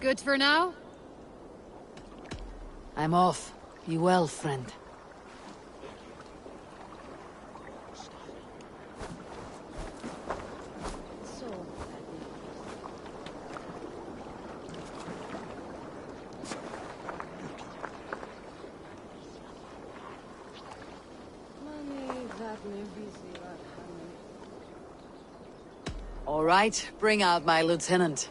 Good for now? I'm off. Be well, friend. All right, bring out my lieutenant.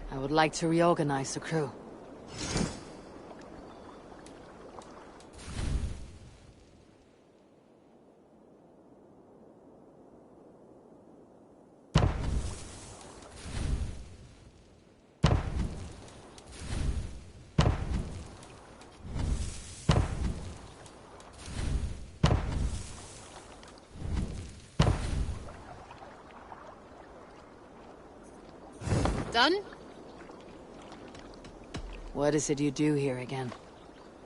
I would like to reorganize the crew. Done? What is it you do here again?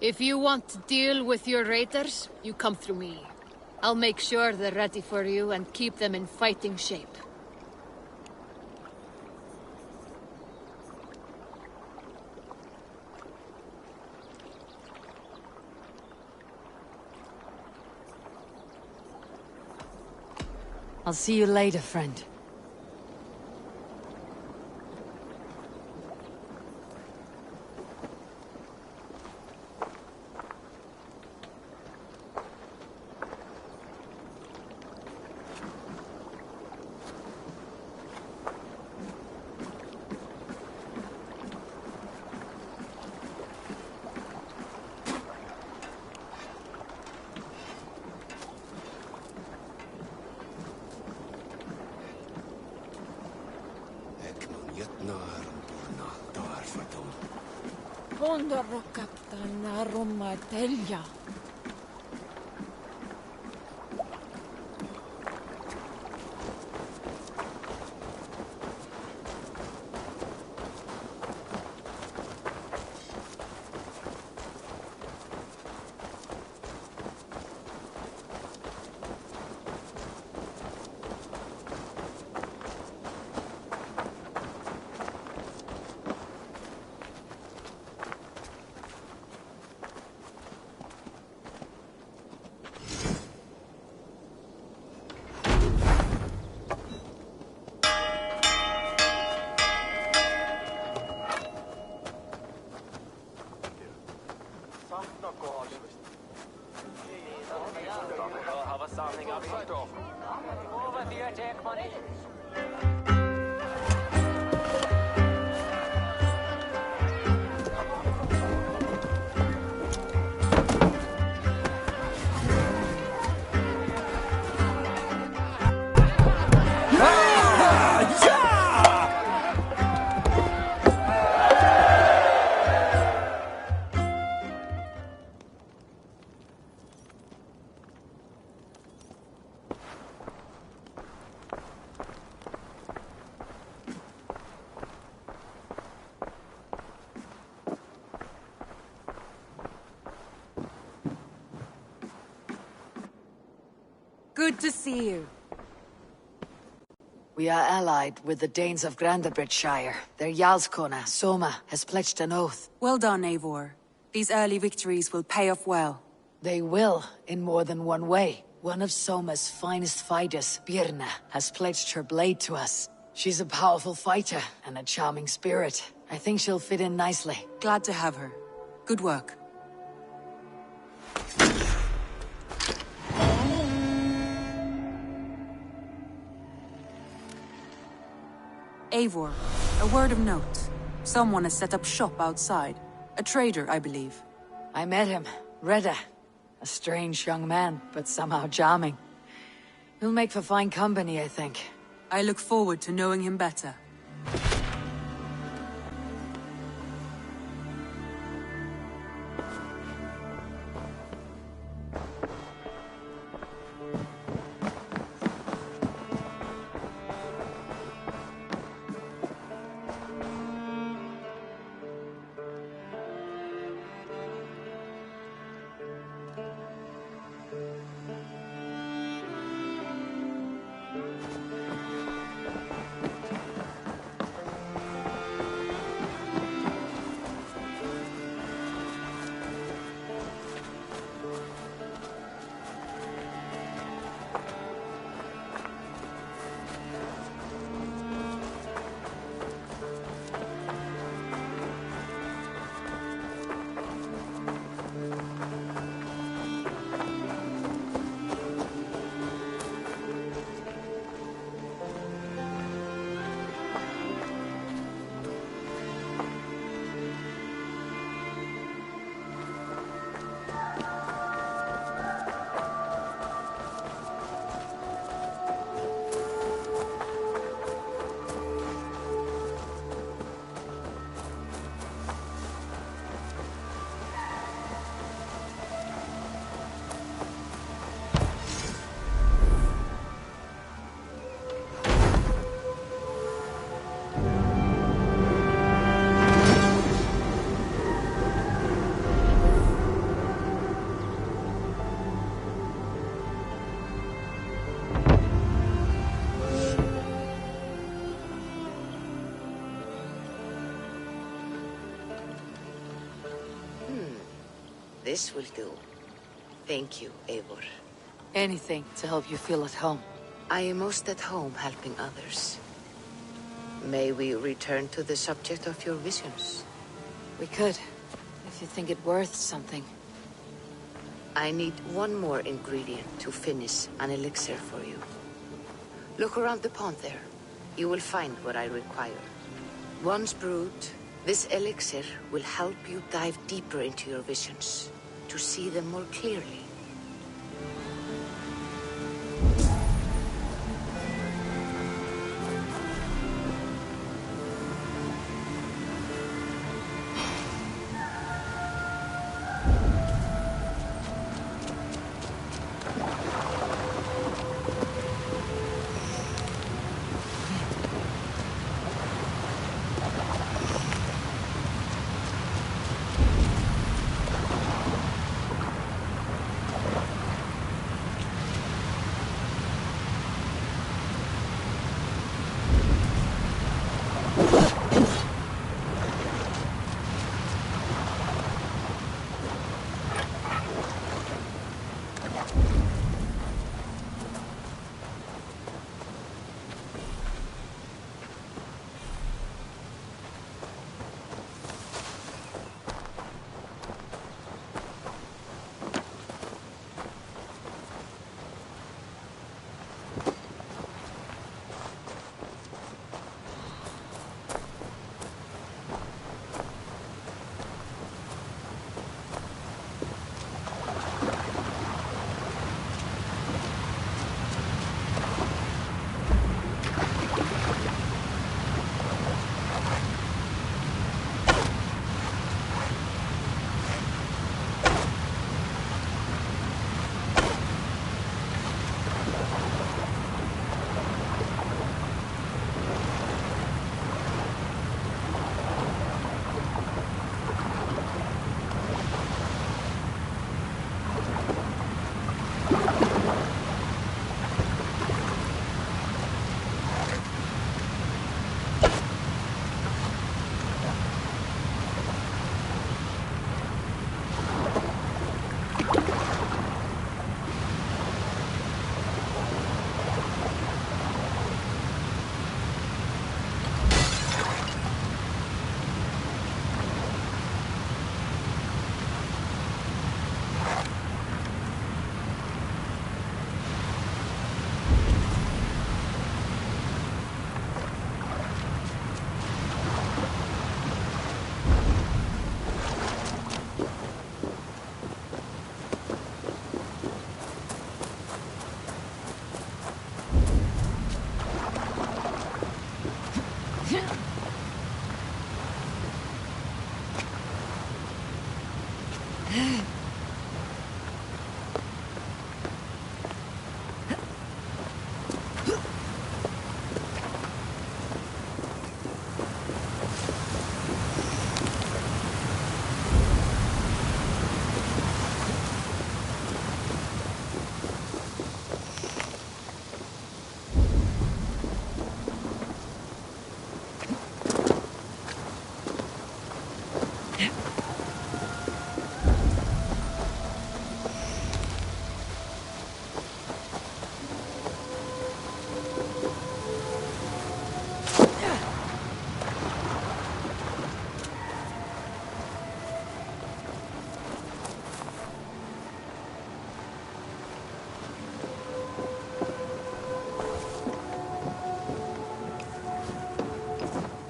If you want to deal with your raiders, you come through me. I'll make sure they're ready for you and keep them in fighting shape. I'll see you later, friend. Good to see you. We are allied with the Danes of Grandabridgeshire. Their Jarlskona, Soma, has pledged an oath. Well done, Eivor. These early victories will pay off well. They will, in more than one way. One of Soma's finest fighters, Birna, has pledged her blade to us. She's a powerful fighter and a charming spirit. I think she'll fit in nicely. Glad to have her. Good work. Eivor, a word of note. Someone has set up shop outside. A trader, I believe. I met him, Reda. A strange young man, but somehow charming. He'll make for fine company, I think. I look forward to knowing him better. This will do. Thank you, Eivor. Anything to help you feel at home. I am most at home helping others. May we return to the subject of your visions? We could, if you think it worth something. I need one more ingredient to finish an elixir for you. Look around the pond there. You will find what I require. Once brewed, this elixir will help you dive deeper into your visions, to see them more clearly.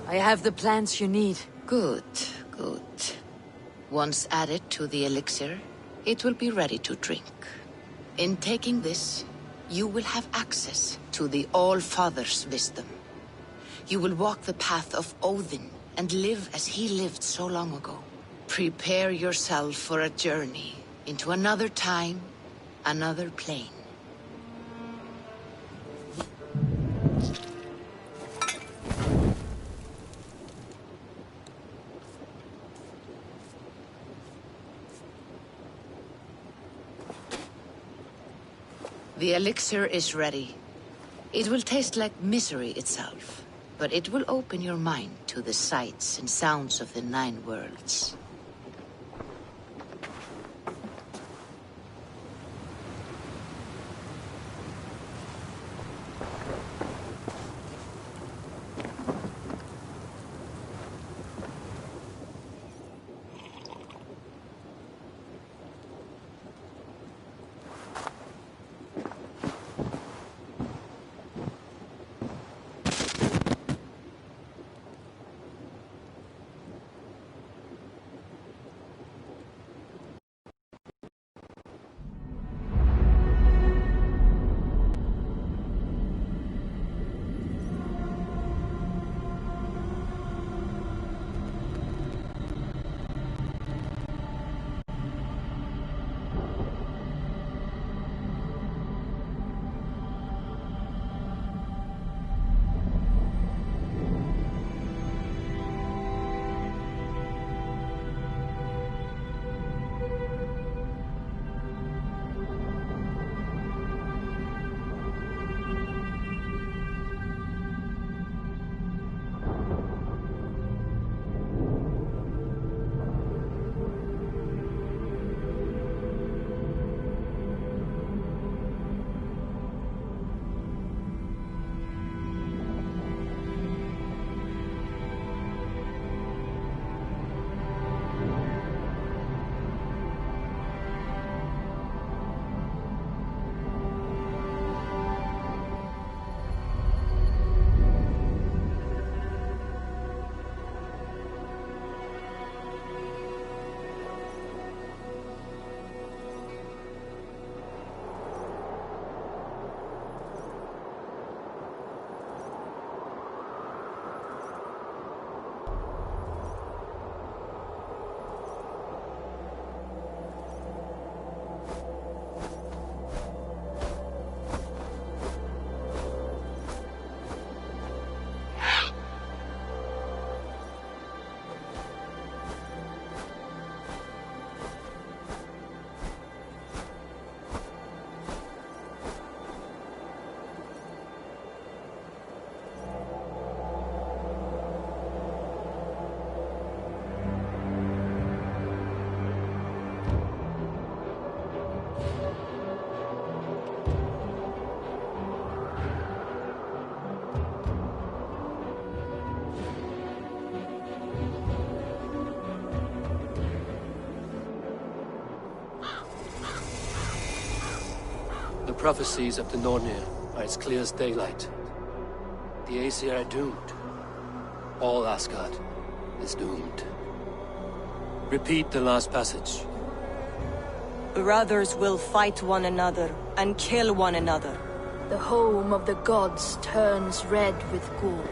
I have the plants you need. Good, good. Once added to the elixir, it will be ready to drink. In taking this, you will have access to the All-Father's wisdom. You will walk the path of Odin and live as he lived so long ago. Prepare yourself for a journey into another time, another plane. The elixir is ready. It will taste like misery itself, but it will open your mind to the sights and sounds of the 9 worlds. prophecies of the Nornir are as clear as daylight. The Aesir are doomed. All Asgard is doomed. Repeat the last passage. Brothers will fight one another and kill one another. The home of the gods turns red with gore.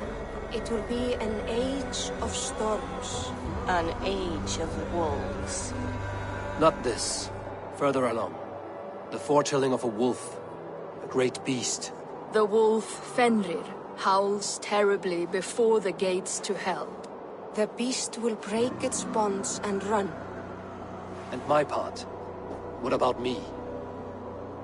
It will be an age of storms. An age of wolves. Not this. Further along. The foretelling of a wolf. A great beast. The wolf Fenrir howls terribly before the gates to hell. The beast will break its bonds and run. And my part? What about me?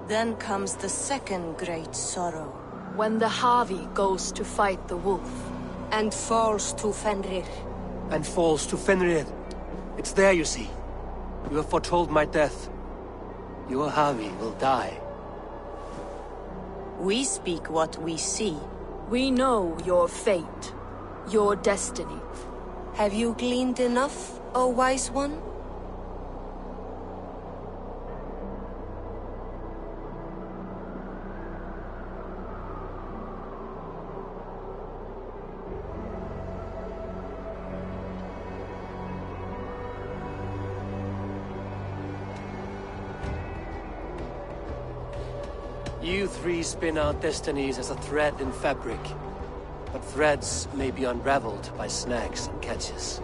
Then comes the second great sorrow. When the Havi goes to fight the wolf. And falls to Fenrir. And falls to Fenrir. It's there, you see. You have foretold my death. Your Havi will die. We speak what we see. We know your fate, your destiny. Have you gleaned enough, O wise one? You three spin our destinies as a thread in fabric. But threads may be unraveled by snags and catches.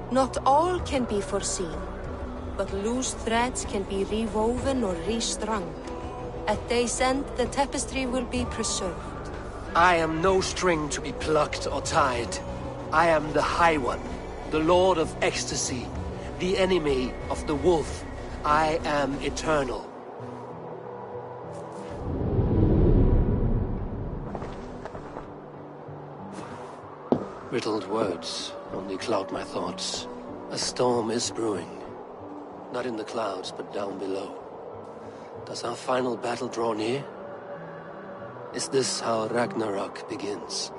Not all can be foreseen, but loose threads can be rewoven or restrung. At day's end, the tapestry will be preserved. I am no string to be plucked or tied. I am the High One, the Lord of Ecstasy, the enemy of the Wolf. I am eternal. Riddled words only cloud my thoughts. A storm is brewing. Not in the clouds, but down below. Does our final battle draw near? Is this how Ragnarok begins?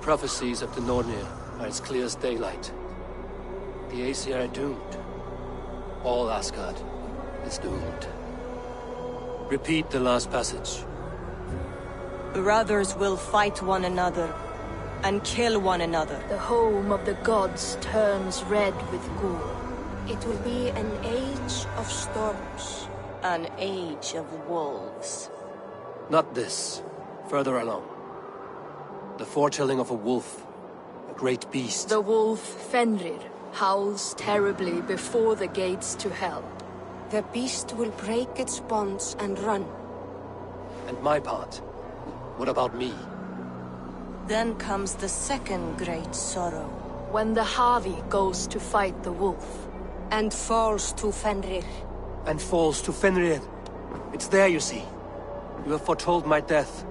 prophecies of the Nornir are as clear as daylight. The Aesir are doomed. All Asgard is doomed. Repeat the last passage. Brothers will fight one another and kill one another. The home of the gods turns red with gore. It will be an age of storms. An age of wolves. Not this. Further along. The foretelling of a wolf. A great beast. The wolf Fenrir howls terribly before the gates to hell. The beast will break its bonds and run. And my part? What about me? Then comes the second great sorrow. When the Havi goes to fight the wolf. And falls to Fenrir. And falls to Fenrir. It's there, you see. You have foretold my death.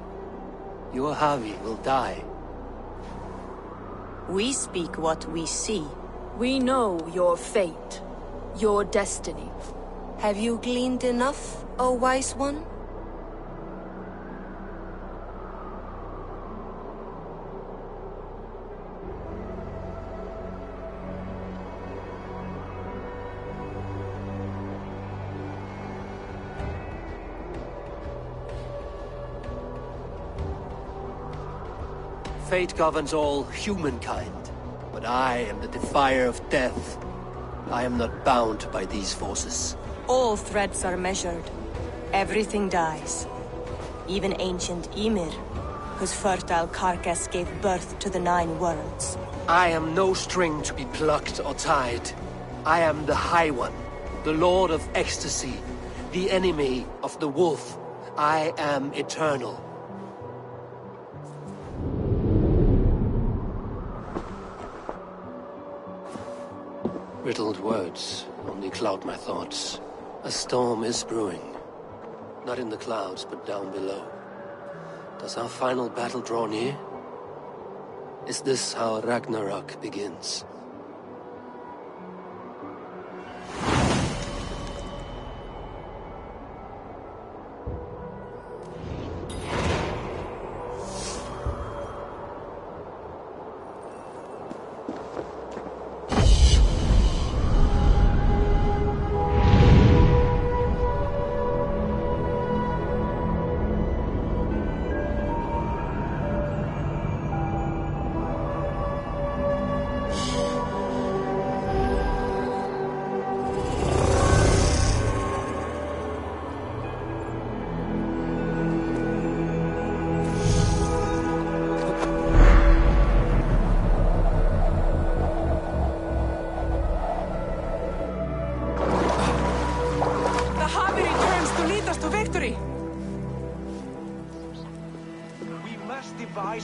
Your Havi will die. We speak what we see. We know your fate, your destiny. Have you gleaned enough, O wise one? Fate governs all humankind, but I am the defier of death. I am not bound by these forces. All threads are measured. Everything dies. Even ancient Ymir, whose fertile carcass gave birth to the 9 worlds. I am no string to be plucked or tied. I am the High One, the Lord of Ecstasy, the enemy of the wolf. I am eternal. Riddled words only cloud my thoughts. A storm is brewing. Not in the clouds, but down below. Does our final battle draw near? Is this how Ragnarok begins?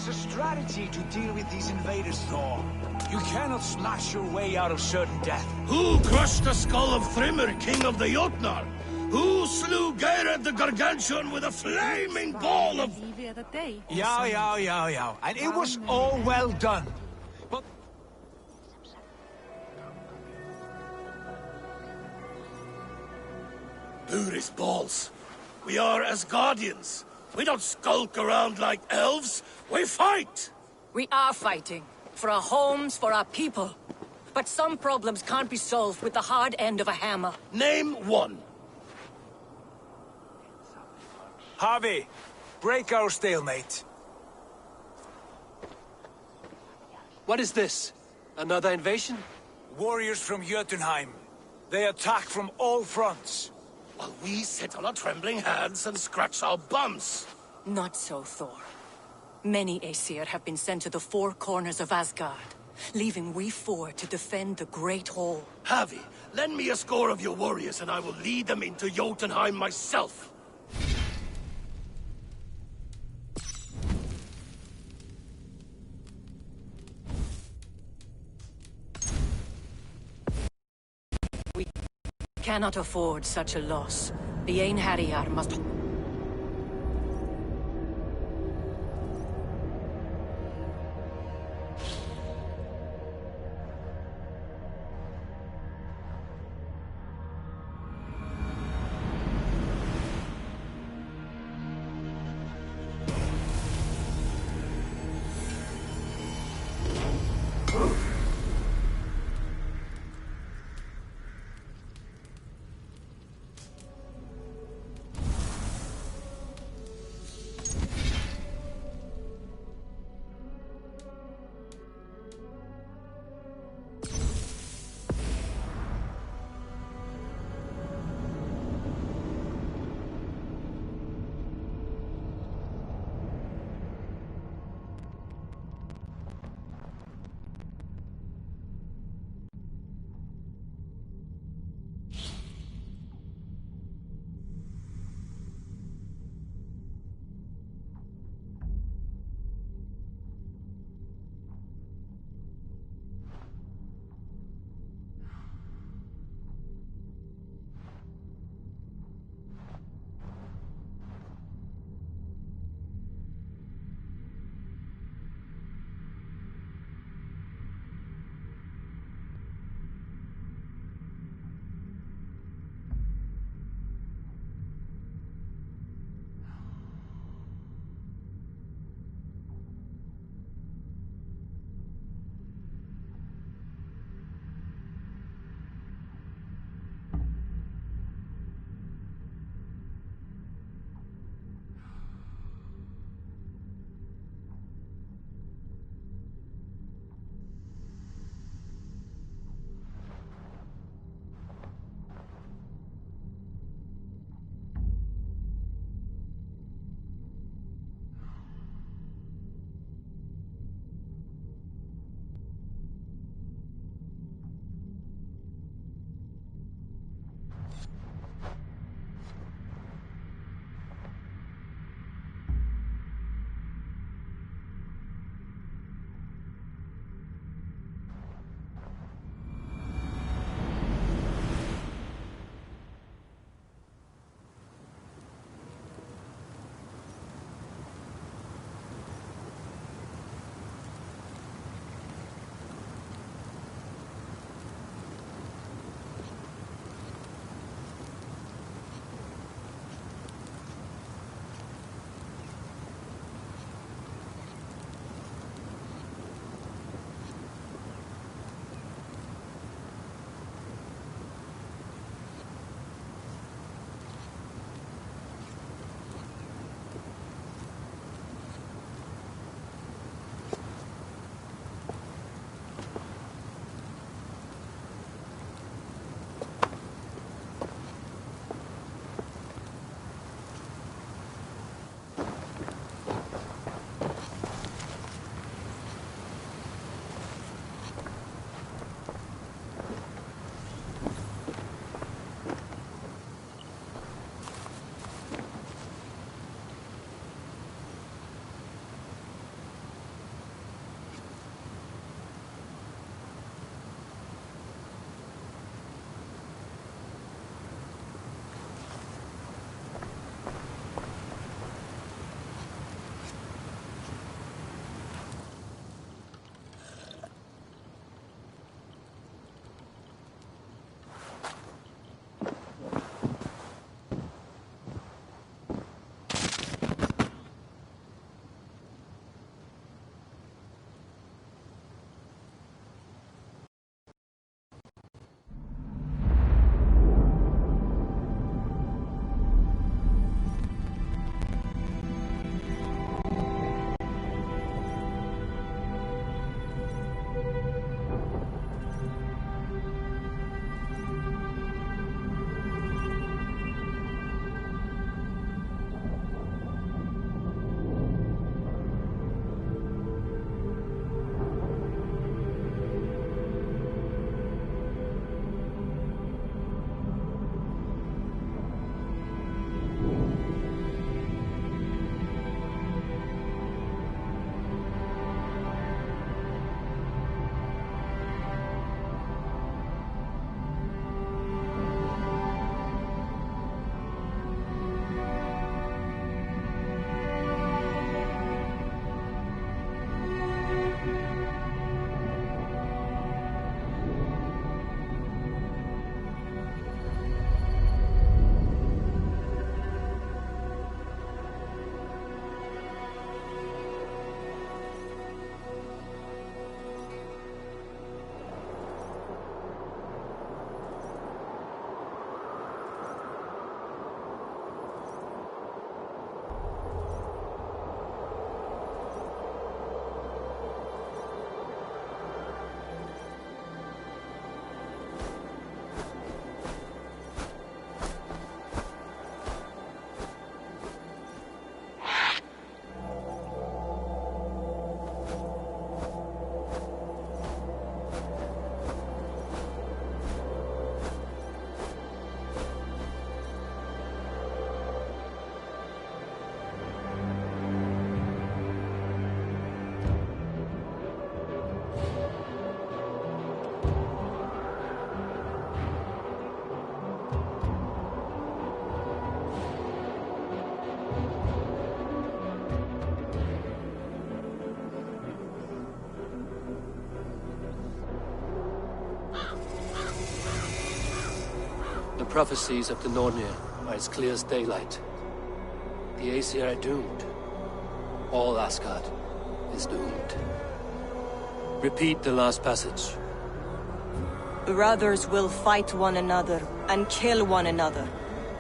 A strategy to deal with these invaders, Thor. You cannot smash your way out of certain death. Who crushed the skull of Thrymr, king of the Jotnar? Who slew Geirrod the Gargantuan with a flaming ball of... Yow. And it was all well done. But... Buri's balls. We are Asgardians. We don't skulk around like elves. We fight! We are fighting. For our homes, for our people. But some problems can't be solved with the hard end of a hammer. Name one. Harvey, break our stalemate. What is this? Another invasion? Warriors from Jotunheim. They attack from all fronts. While we sit on our trembling hands and scratch our bums. Not so, Thor. Many Aesir have been sent to the 4 corners of Asgard, leaving we 4 to defend the Great Hall. Havi, lend me a score of your warriors and I will lead them into Jotunheim myself. We cannot afford such a loss. The Einherjar must... The prophecies of the Nornir are as clear as daylight. The Aesir are doomed. All Asgard is doomed. Repeat the last passage. Brothers will fight one another and kill one another.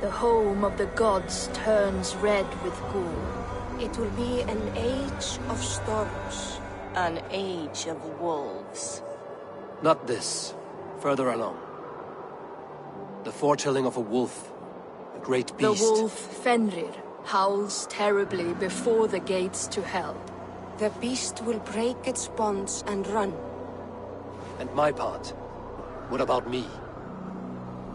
The home of the gods turns red with gore. It will be an age of storms. An age of wolves. Not this. Further along. The foretelling of a wolf. A great beast. The wolf Fenrir howls terribly before the gates to hell. The beast will break its bonds and run. And my part? What about me?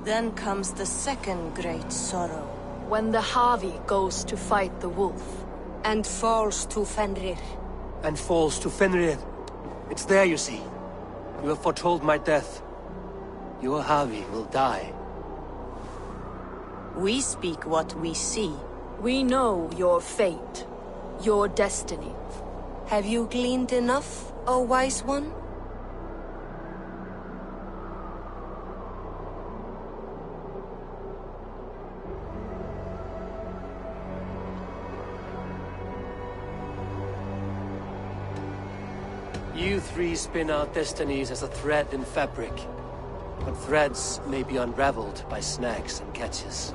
Then comes the second great sorrow. When the Havi goes to fight the wolf. And falls to Fenrir. And falls to Fenrir. It's there, you see. You have foretold my death. Your Havi will die. We speak what we see. We know your fate. Your destiny. Have you gleaned enough, O wise one? You three spin our destinies as a thread in fabric. But threads may be unraveled by snags and catches.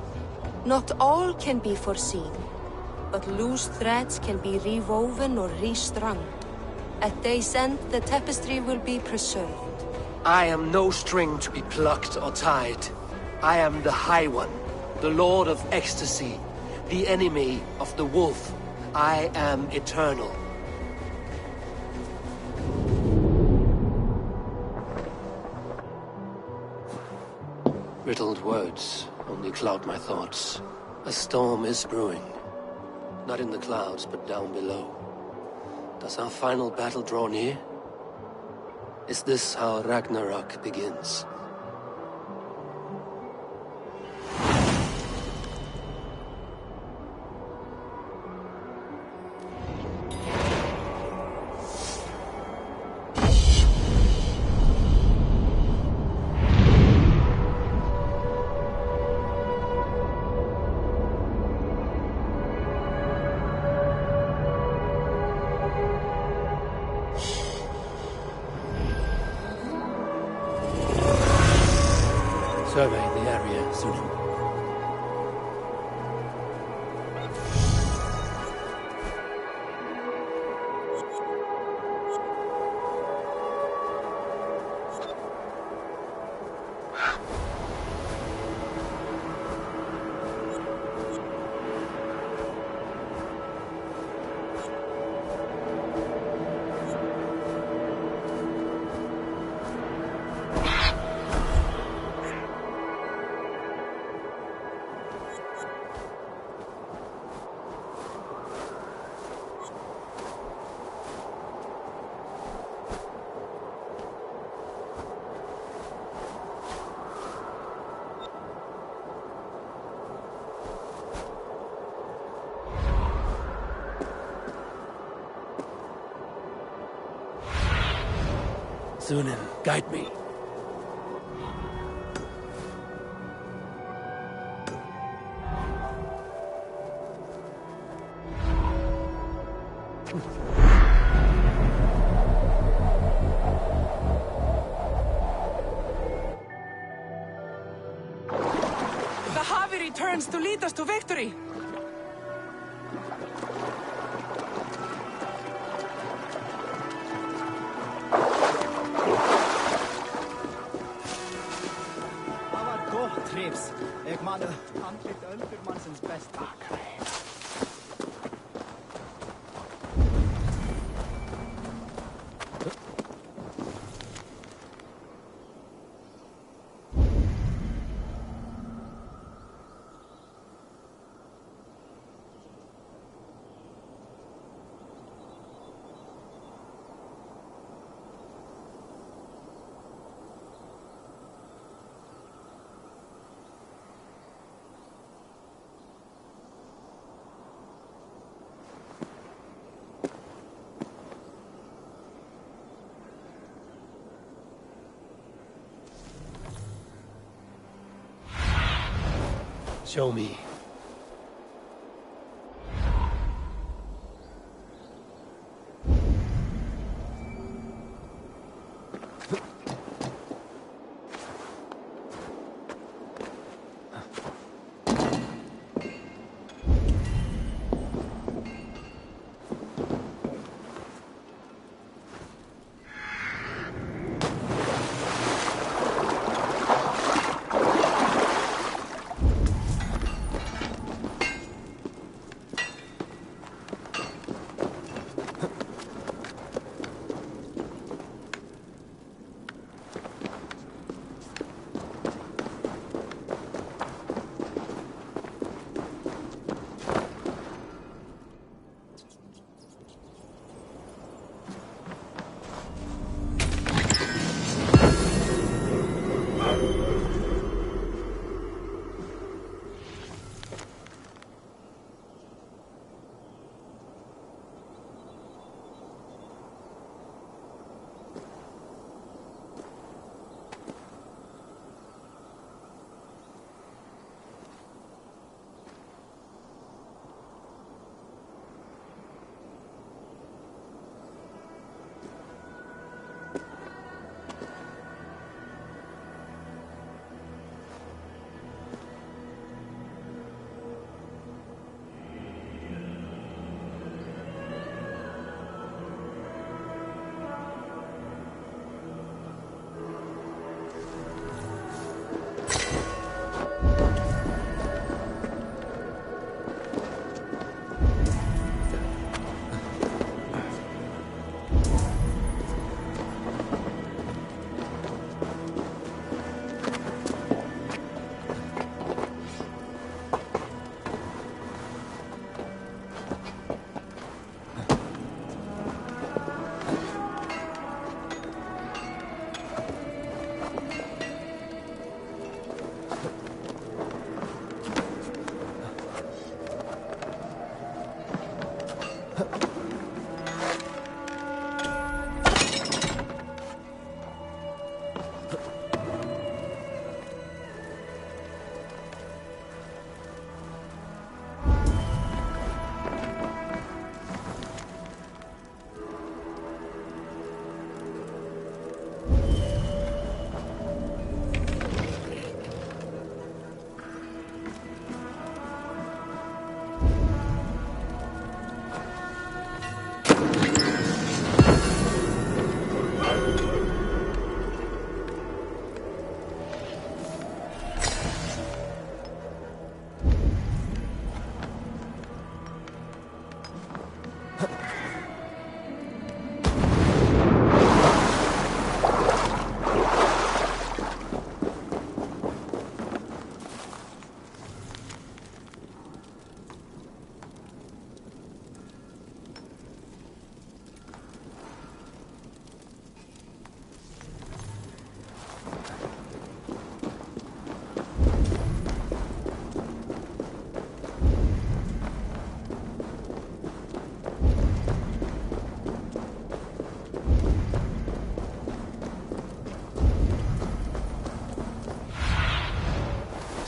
Not all can be foreseen, but loose threads can be rewoven or restrung. At day's end, the tapestry will be preserved. I am no string to be plucked or tied. I am the High One, the Lord of Ecstasy, the enemy of the Wolf. I am eternal. Riddled words only cloud my thoughts. A storm is brewing. Not in the clouds, but down below. Does our final battle draw near? Is this how Ragnarok begins? Survey the area, Sunan. Sunan, guide me. The Havi returns to lead us to victory! Trivs. Jeg mener, andlet Ølfurmannsens beste. Show me.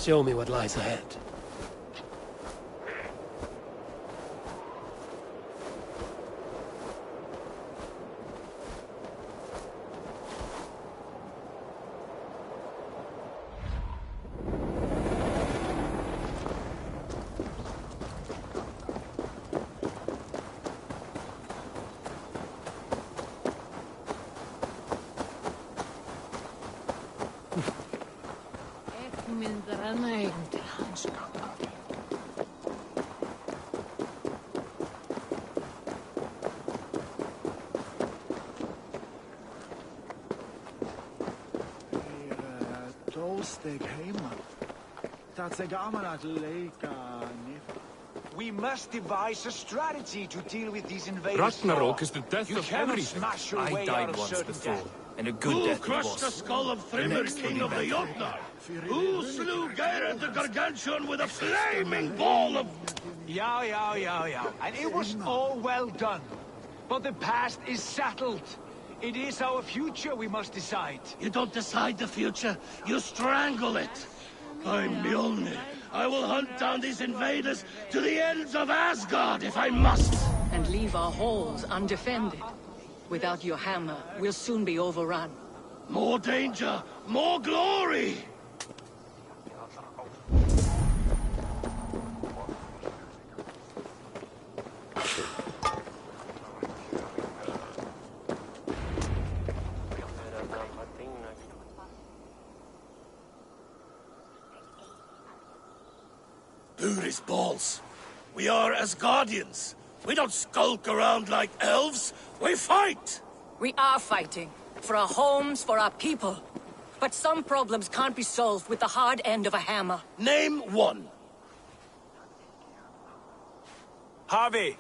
Show me what lies ahead. We must devise a strategy to deal with these invaders. Ragnarok is the death you of cannot everything. Smash your I way died out of once certain before, death. and a good Who death it crushed the was. skull of Thrymr, king of the Jotnar? Who slew Geirrod the Gargantuan with a flaming ball of... Yeah. And it was all well done. But the past is settled. It is our future we must decide. You don't decide the future, you strangle it. I'm Mjolnir, I will hunt down these invaders to the ends of Asgard if I must! And leave our halls undefended. Without your hammer, we'll soon be overrun. More danger, more glory! Booty's balls. We are Asgardians. We don't skulk around like elves. We fight! We are fighting. For our homes, for our people. But some problems can't be solved with the hard end of a hammer. Name one. Harvey,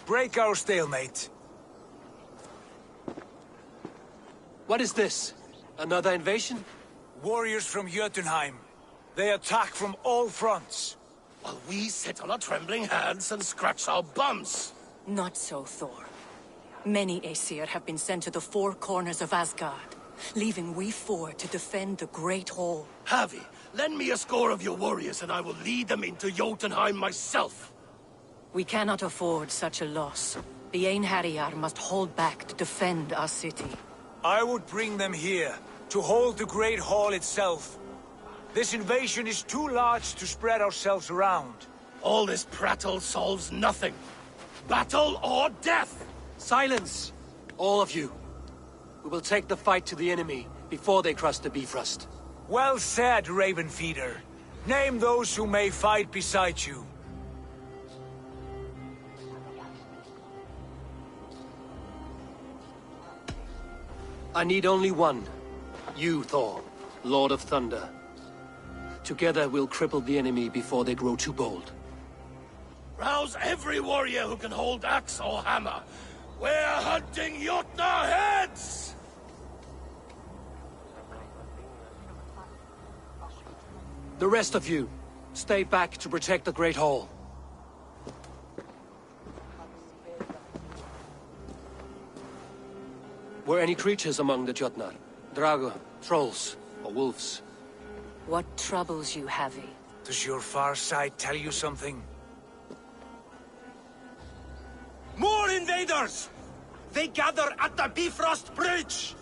break our stalemate. What is this? Another invasion? Warriors from Jotunheim. They attack from all fronts. While we sit on our trembling hands and scratch our bums. Not so, Thor. Many Aesir have been sent to the four corners of Asgard, leaving we four to defend the Great Hall. Harvey, lend me a score of your warriors and I will lead them into Jotunheim myself. We cannot afford such a loss. The Einherjar must hold back to defend our city. I would bring them here, to hold the Great Hall itself. This invasion is too large to spread ourselves around. All this prattle solves nothing. Battle or death! Silence! All of you. We will take the fight to the enemy before they cross the Bifrost. Well said, Ravenfeeder. Name those who may fight beside you. I need only one. You, Thor, Lord of Thunder. Together we'll cripple the enemy before they grow too bold. Rouse every warrior who can hold axe or hammer. We're hunting Jotnar heads! The rest of you, stay back to protect the Great Hall. Were any creatures among the Jotnar? Drago, trolls, or wolves? What troubles you, Havi? Does your far side tell you something? More invaders! They gather at the Bifrost Bridge!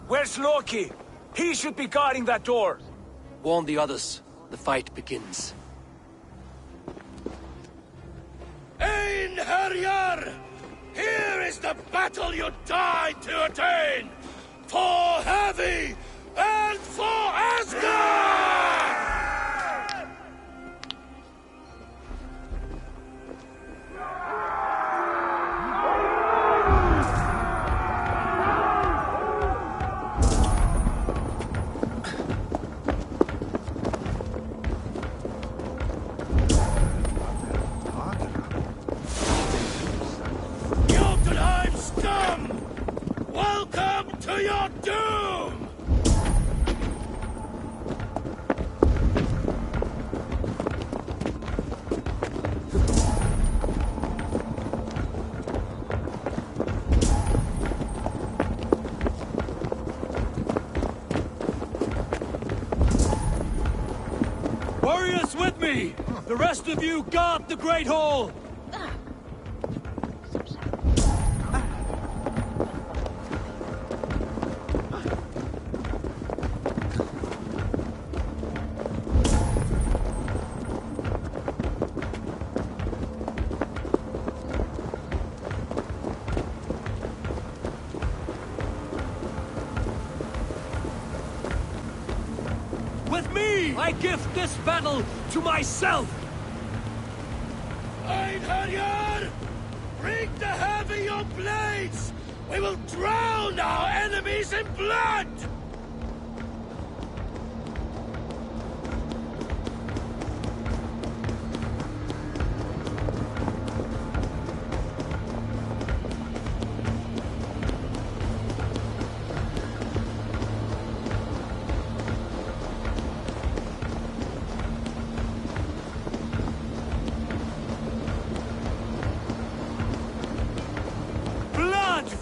Where's Loki? He should be guarding that door. Warn the others. The fight begins. Einherjar! Here is the battle you died to attain! For Havi and for Asgard! Jotunheim scum! Welcome to your doom! Warriors with me! The rest of you guard the Great Hall! With me, I gift this battle to myself! Einherjar! Bring to Havi your blades! We will drown our enemies in blood!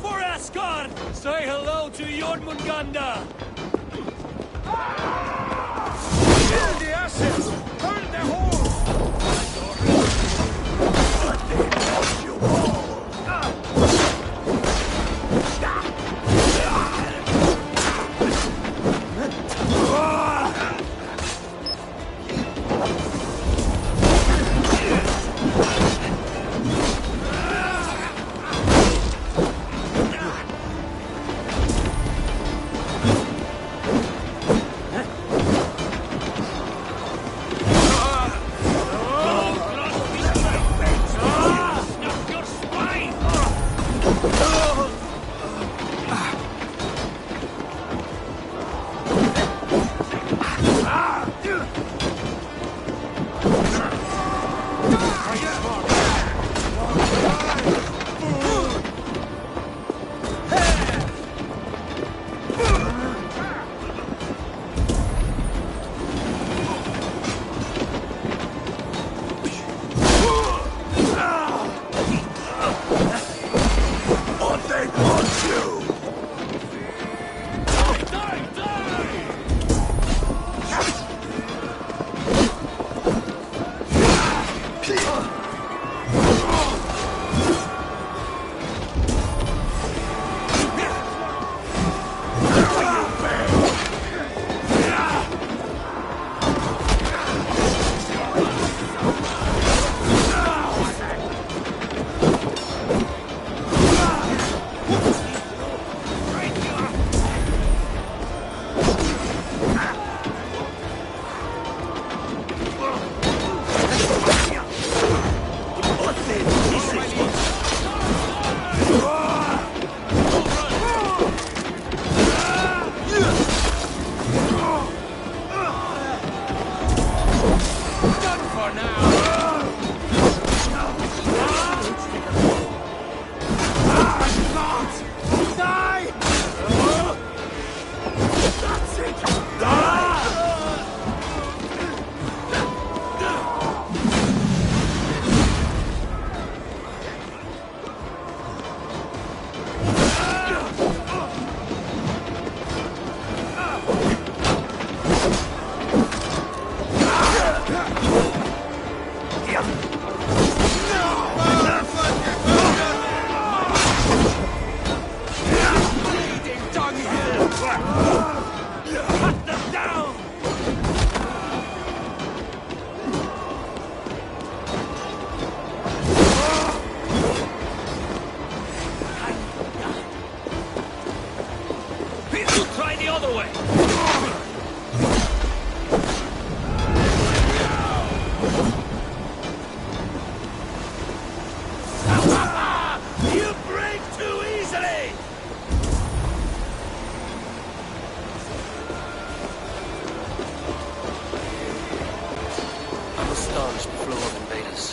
For Asgard! Say hello to Jormungandr! Kill the assets! Burn the whole for now! Die! That's it! Die! Try the other way! You break too easily! I'm astonished the flow of invaders.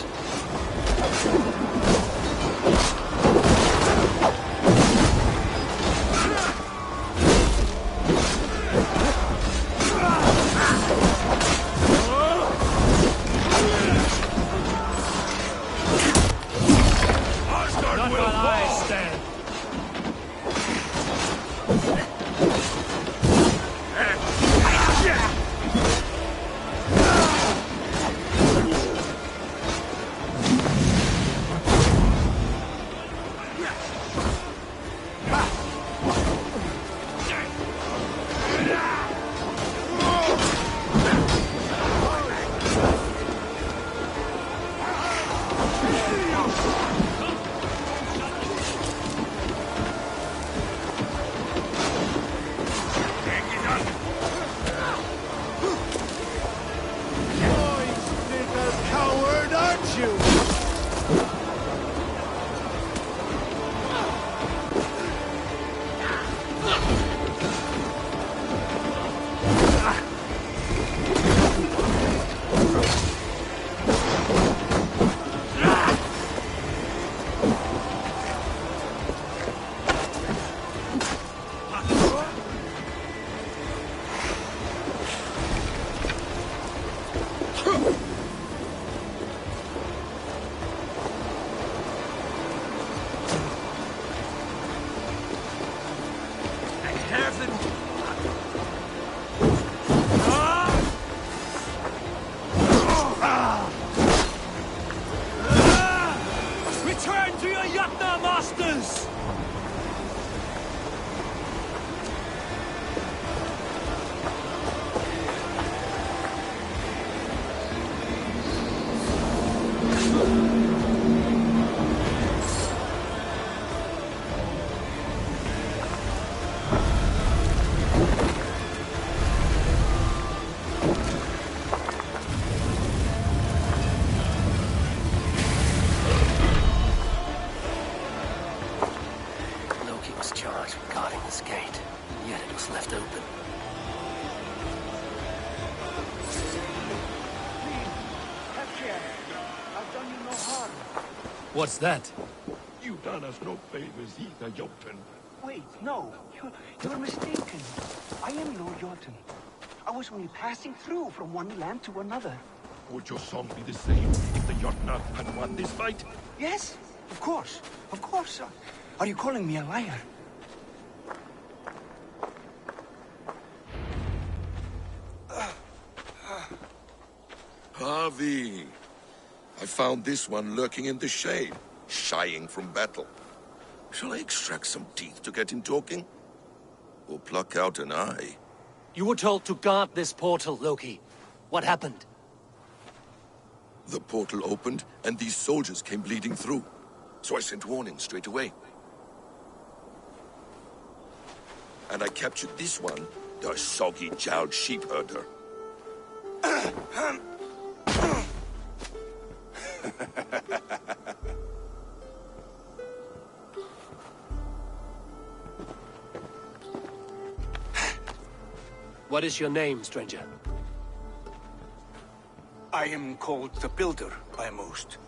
Not while I stand. Coward, aren't you? Return to your Yatna masters! Loki was charged with guarding this gate, and yet it was left open. I've done you no harm. What's that? You've done us no favors either, Jotun. Wait, no. You're mistaken. I am no Jotun. I was only passing through from one land to another. Would your song be the same if the Jotnar had won this fight? Yes, of course. Of course. Are you calling me a liar? Harvey! I found this one lurking in the shade, shying from battle. Shall I extract some teeth to get him talking? Or pluck out an eye? You were told to guard this portal, Loki. What happened? The portal opened, and these soldiers came bleeding through. So I sent warning straight away. And I captured this one, the soggy-jowled sheep herder. What is your name, stranger? I am called the Builder by most.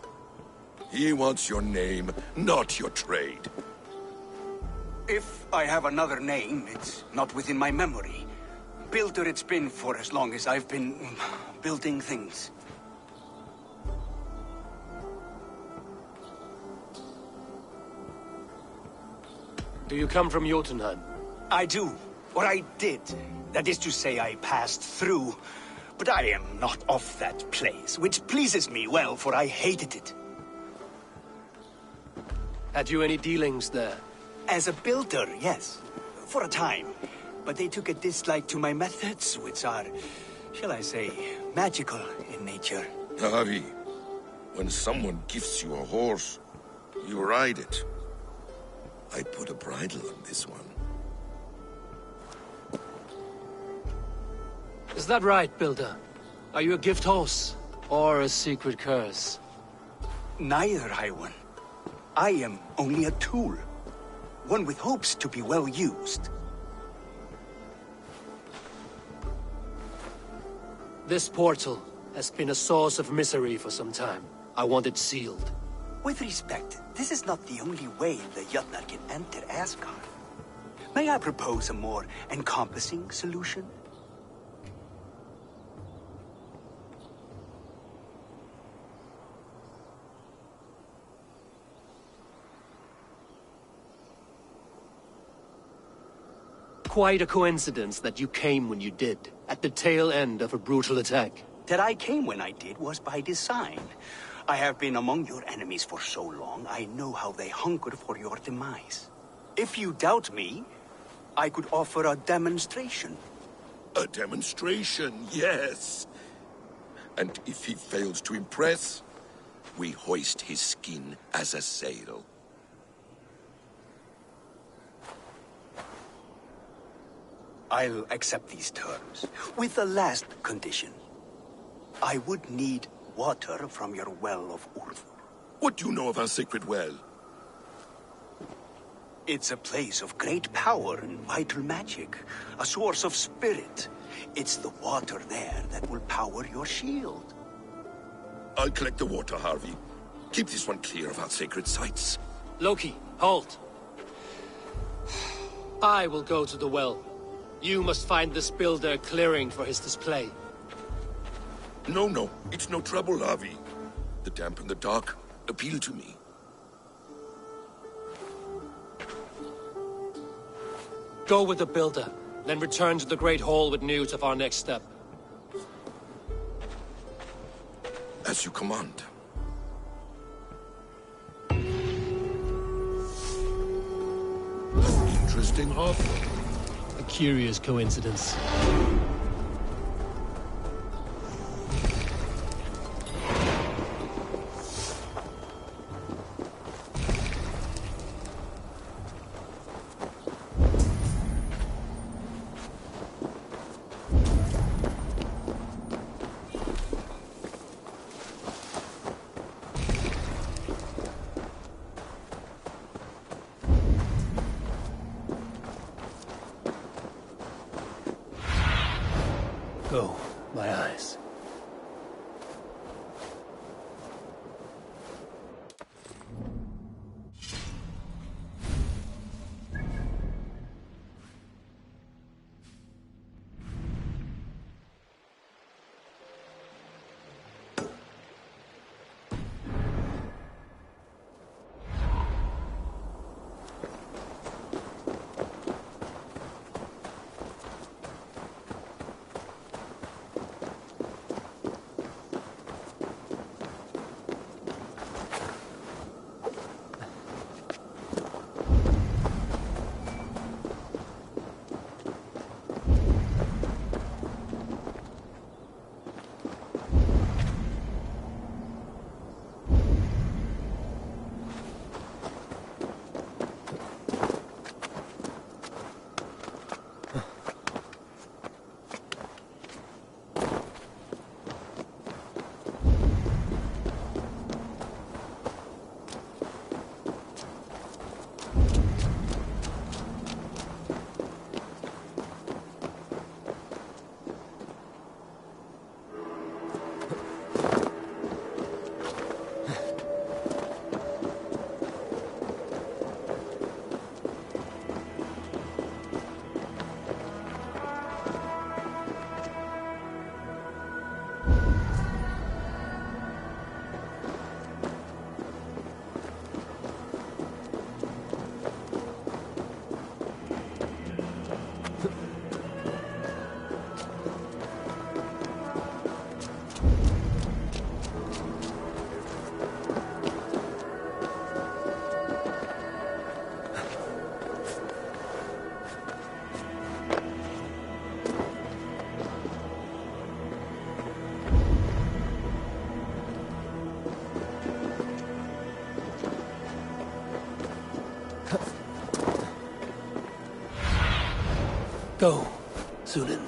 He wants your name, not your trade. If I have another name, it's not within my memory. Builder it's been for as long as I've been building things. Do you come from Jotunheim? I do. Or I did. That is to say, I passed through. But I am not of that place, which pleases me well, for I hated it. Had you any dealings there? As a builder, yes. For a time. But they took a dislike to my methods, which are, shall I say, magical in nature. Harvey, when someone gifts you a horse, you ride it. I put a bridle on this one. Is that right, Builder? Are you a gift horse, or a secret curse? Neither, Highwan. I am only a tool. One with hopes to be well used. This portal has been a source of misery for some time. I want it sealed. With respect, this is not the only way the Jötnar can enter Asgard. May I propose a more encompassing solution? Quite a coincidence that you came when you did, at the tail end of a brutal attack. That I came when I did was by design. I have been among your enemies for so long, I know how they hunger for your demise. If you doubt me, I could offer a demonstration. A demonstration, yes. And if he fails to impress, we hoist his skin as a sail. I'll accept these terms, with the last condition. I would need water from your well of Urthur. What do you know of our sacred well? It's a place of great power and vital magic, a source of spirit. It's the water there that will power your shield. I'll collect the water, Harvey. Keep this one clear of our sacred sites. Loki, halt. I will go to the well. You must find this builder clearing for his display. No, it's no trouble, Harvey. The damp and the dark appeal to me. Go with the builder, then return to the Great Hall with news of our next step. As you command. An interesting offer. A curious coincidence. Go, Sunan.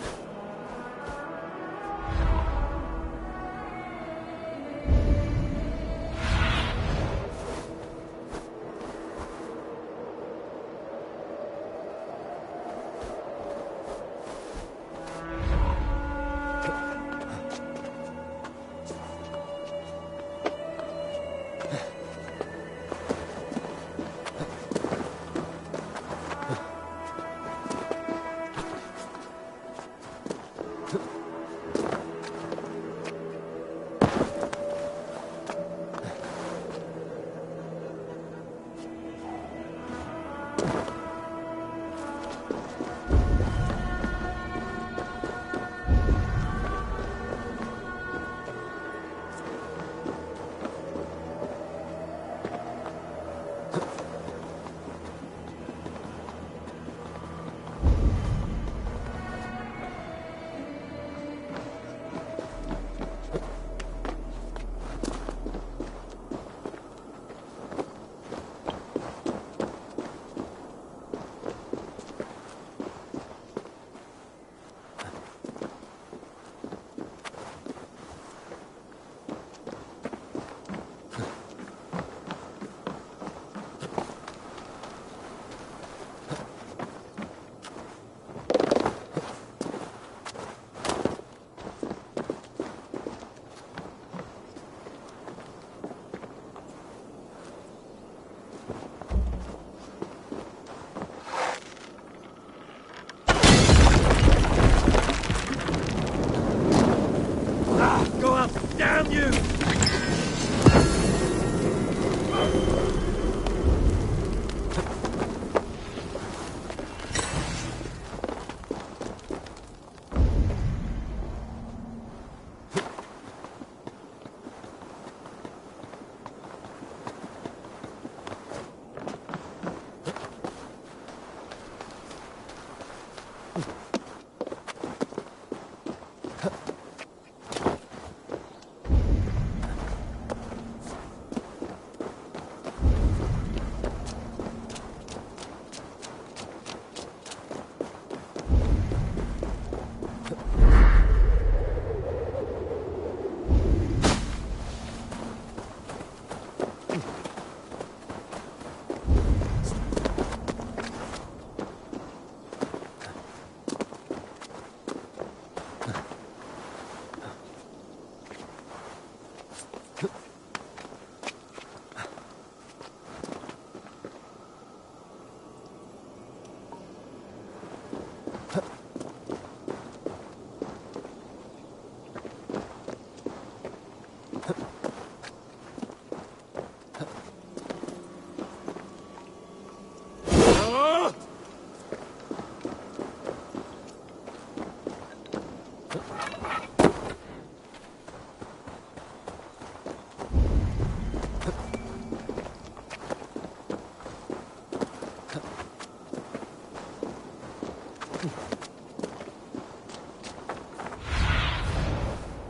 Damn you!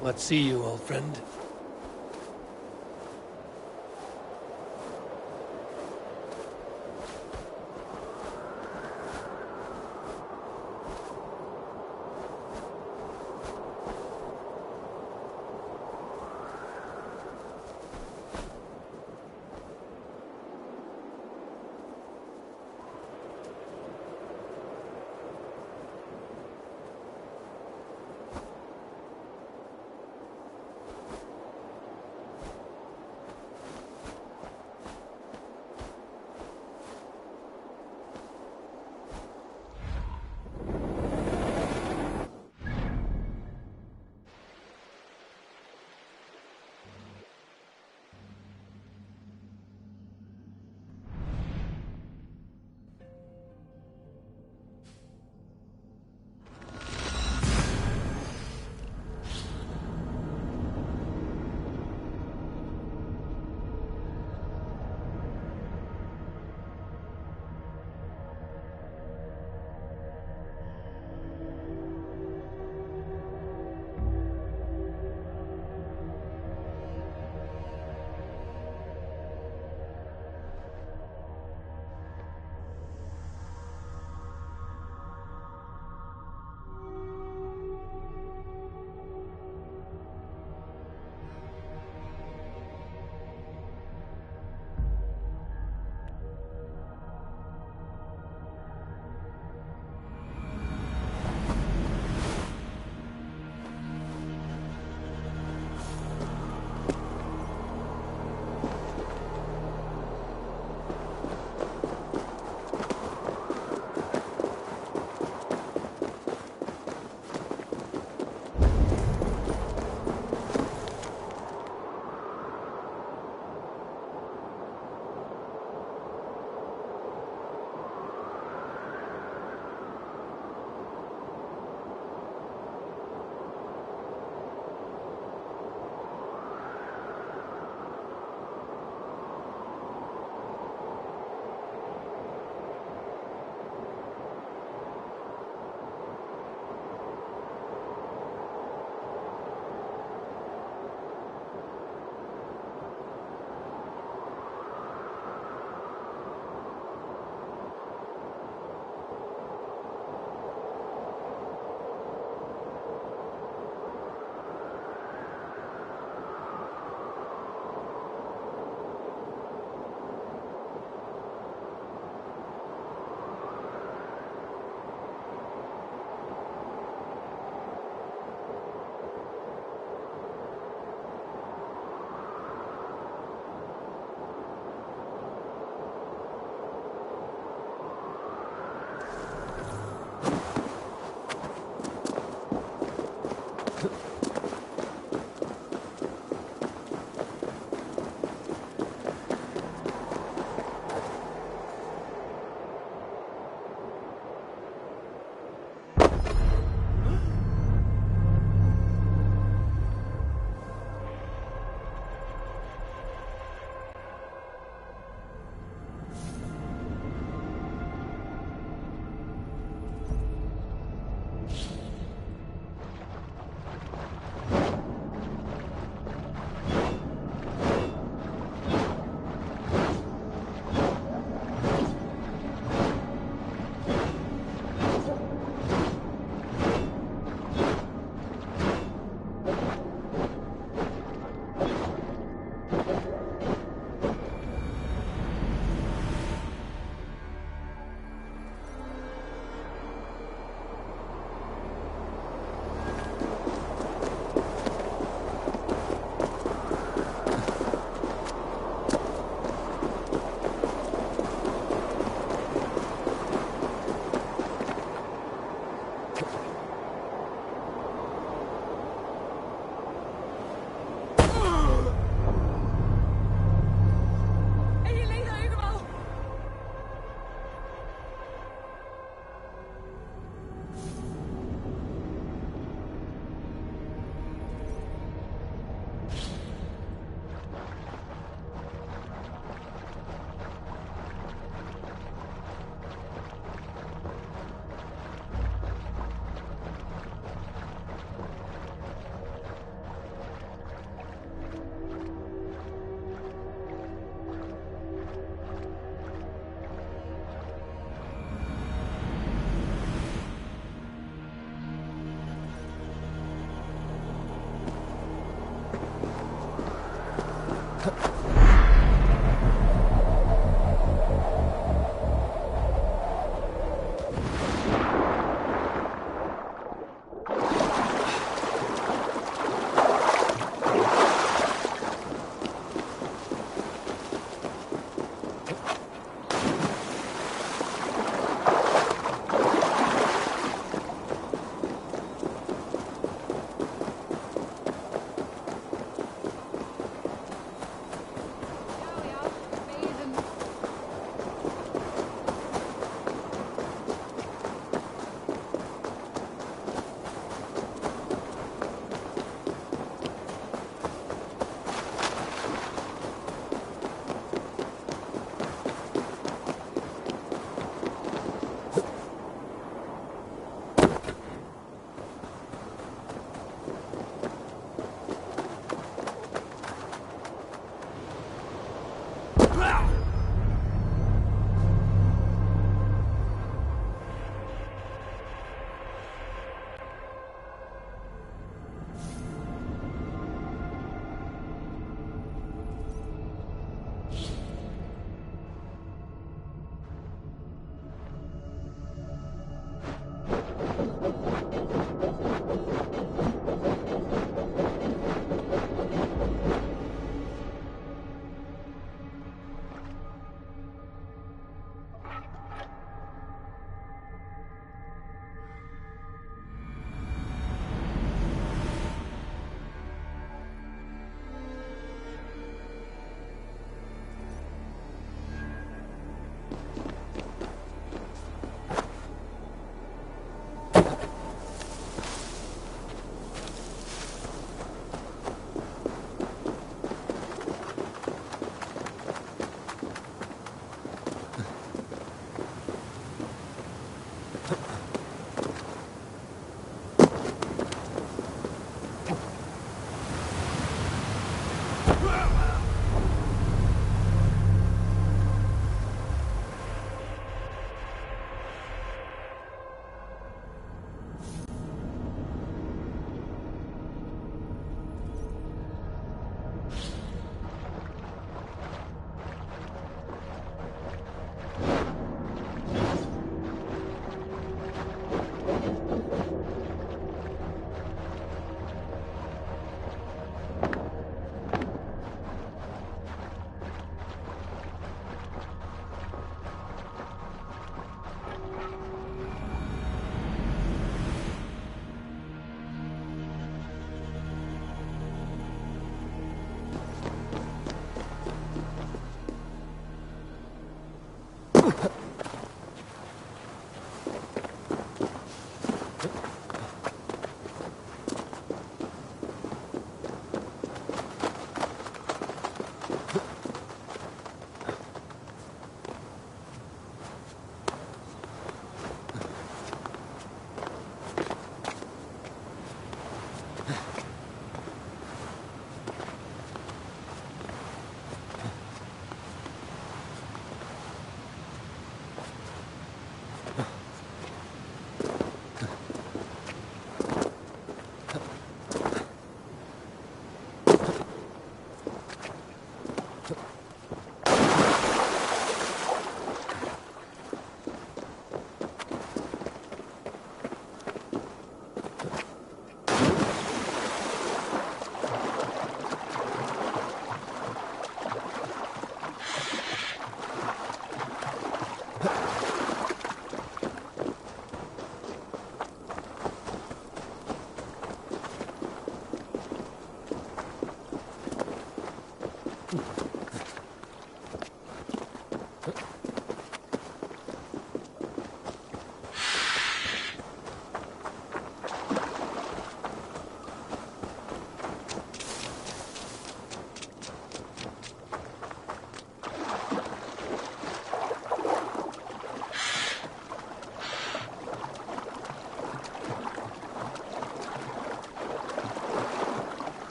What see you, old friend?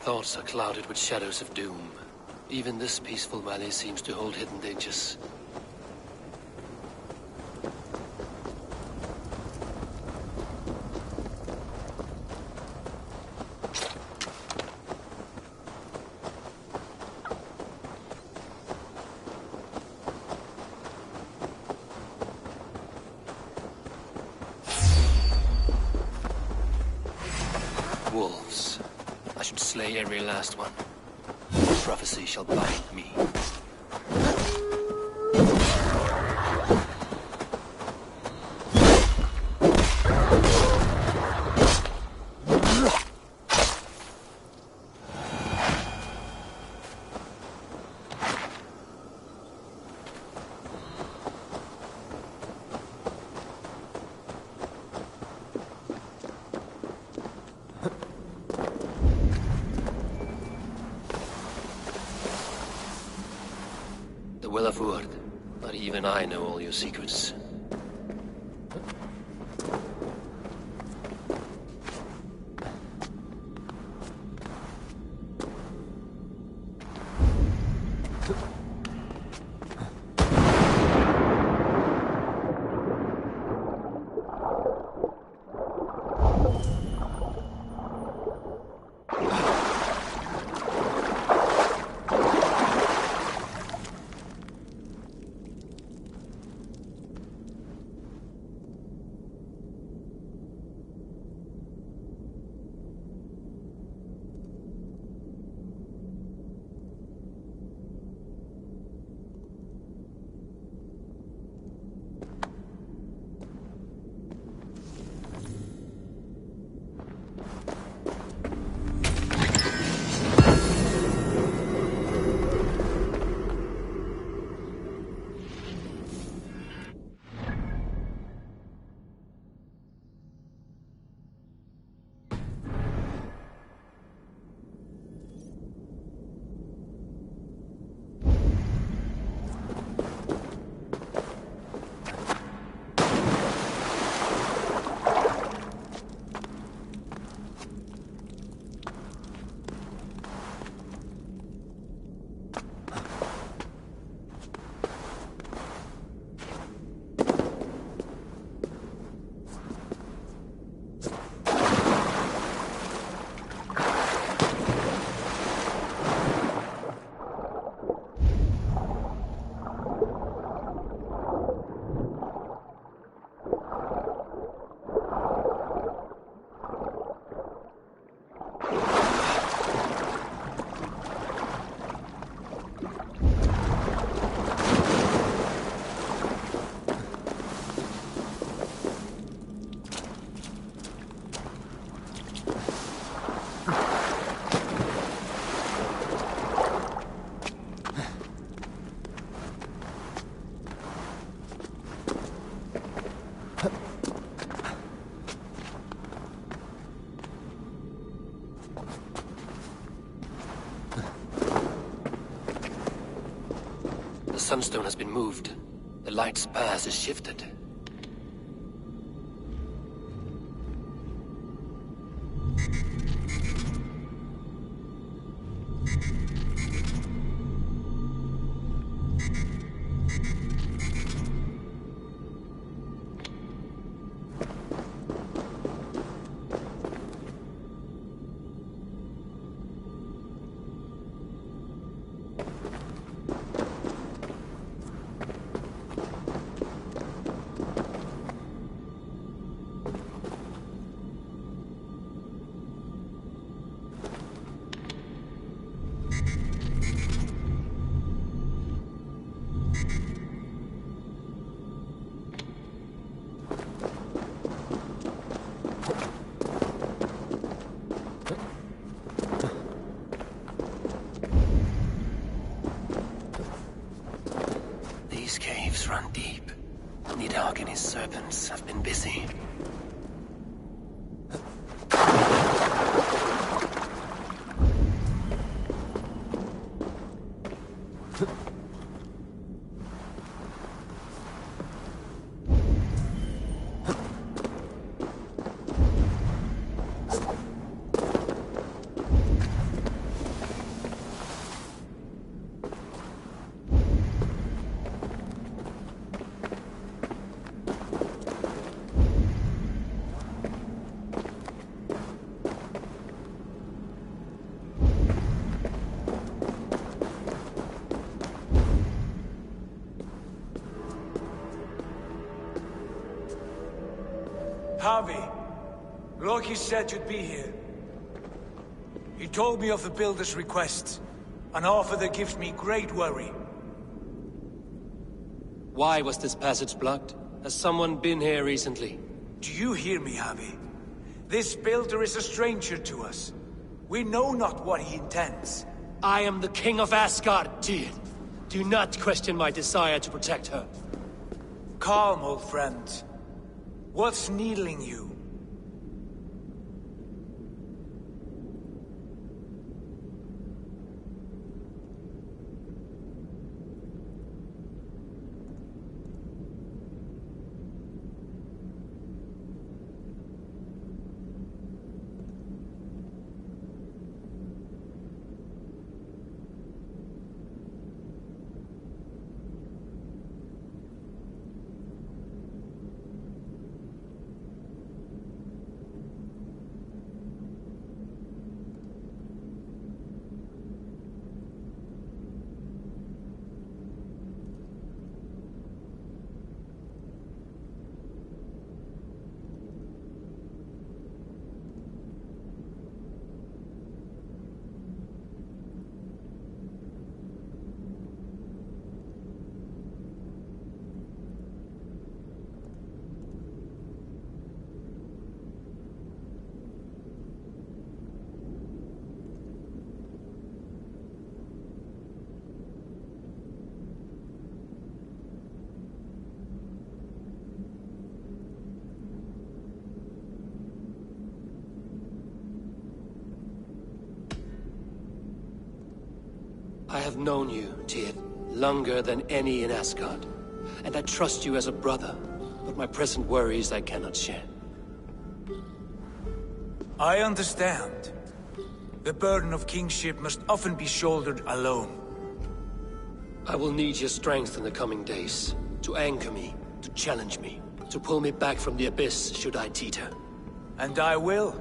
Thoughts are clouded with shadows of doom. Even this peaceful valley seems to hold hidden dangers. Wolves. I should slay every last one. Prophecy shall bind me. The Will of Word. Not even I know all your secrets. The sunstone has been moved. The light's path is shifted. These caves run deep. Nidhogg and his serpents have been busy. Harvey, Loki said you'd be here. He told me of the Builder's request, an offer that gives me great worry. Why was this passage blocked? Has someone been here recently? Do you hear me, Harvey? This Builder is a stranger to us. We know not what he intends. I am the King of Asgard, Tyr. Do not question my desire to protect her. Calm, old friend. What's needling you? I have known you, Tyr, longer than any in Asgard. And I trust you as a brother, but my present worries I cannot share. I understand. The burden of kingship must often be shouldered alone. I will need your strength in the coming days, to anchor me, to challenge me, to pull me back from the abyss should I teeter. And I will,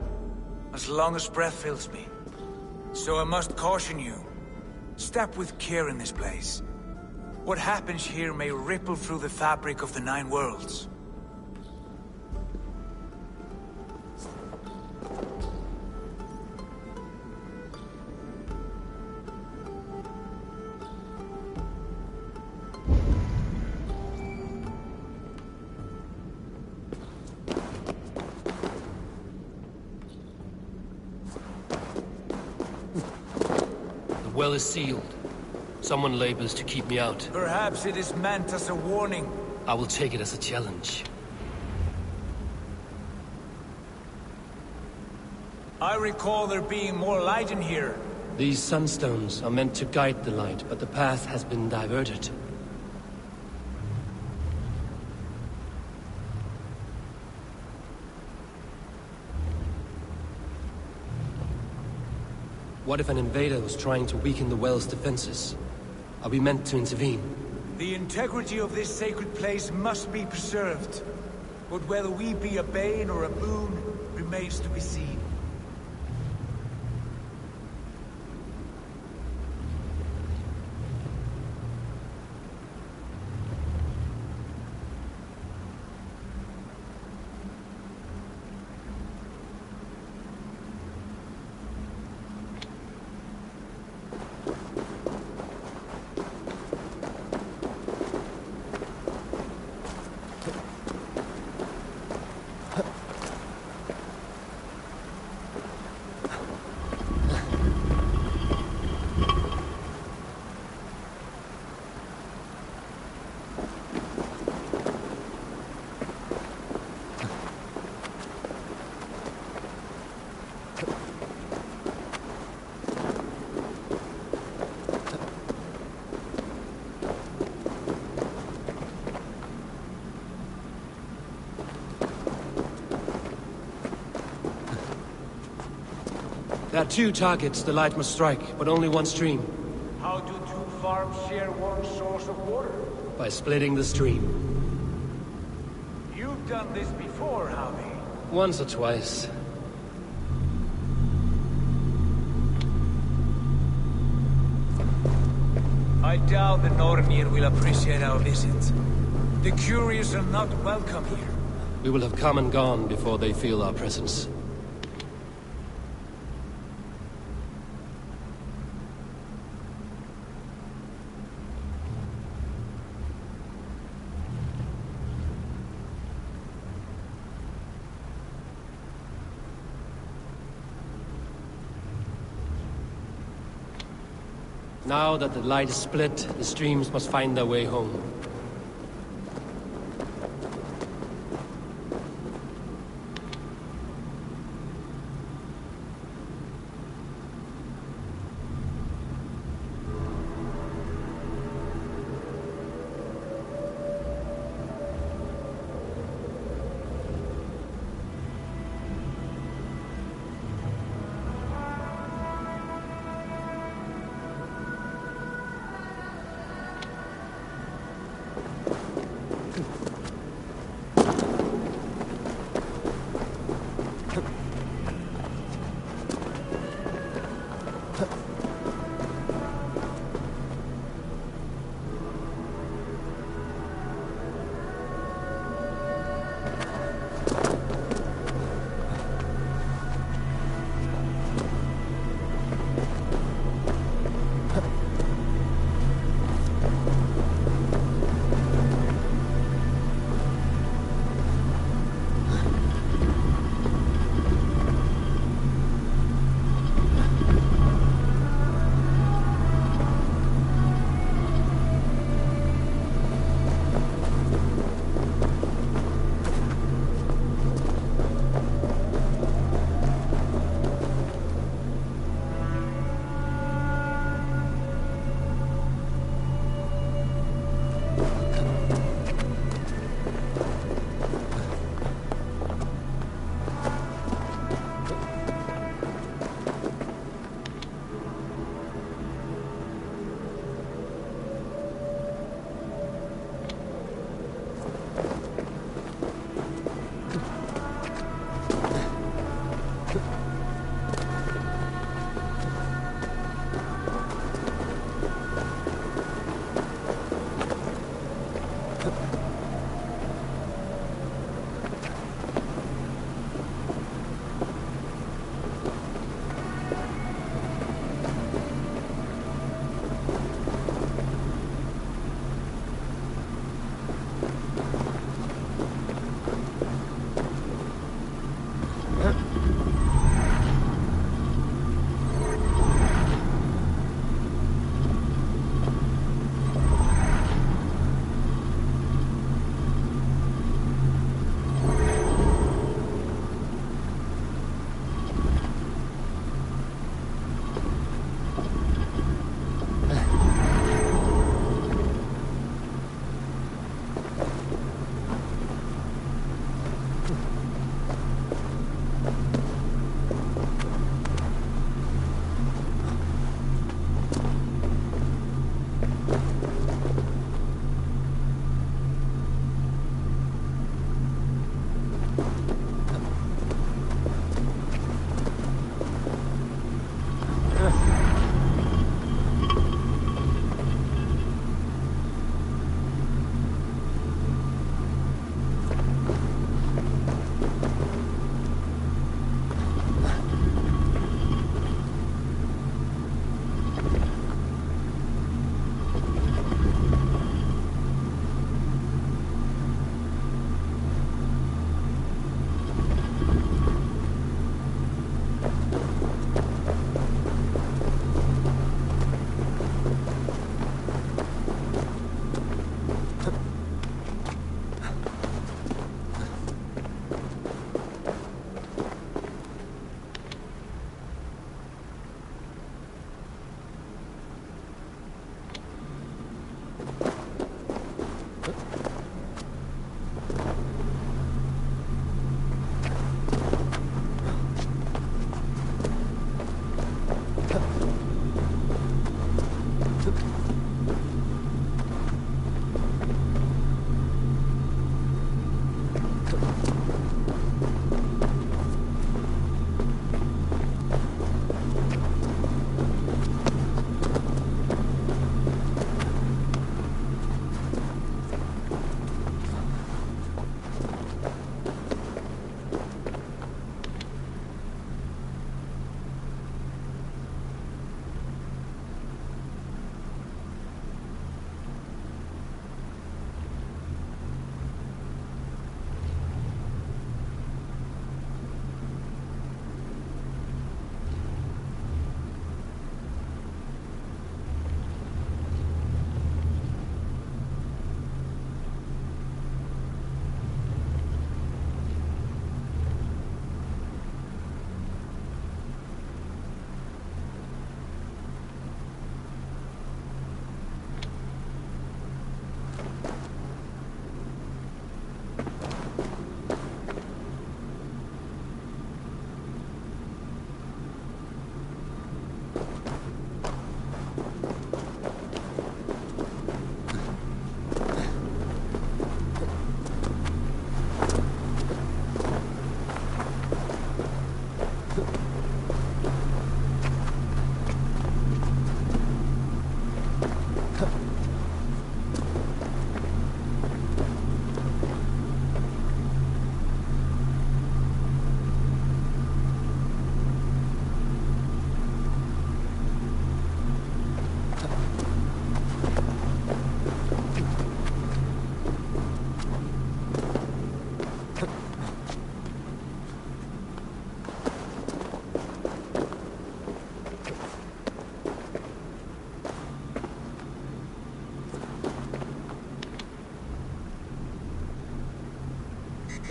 as long as breath fills me. So I must caution you. Step with care in this place. What happens here may ripple through the fabric of the Nine Worlds. The well is sealed. Someone labors to keep me out. Perhaps it is meant as a warning. I will take it as a challenge. I recall there being more light in here. These sunstones are meant to guide the light, but the path has been diverted. What if an invader was trying to weaken the well's defenses? Are we meant to intervene? The integrity of this sacred place must be preserved. But whether we be a bane or a boon remains to be seen. There are two targets the light must strike, but only one stream. How do two farms share one source of water? By splitting the stream. You've done this before, Harvey. Once or twice. I doubt the Nornir will appreciate our visit. The curious are not welcome here. We will have come and gone before they feel our presence. Now that the light is split, the streams must find their way home.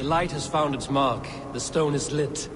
The light has found its mark. The stone is lit.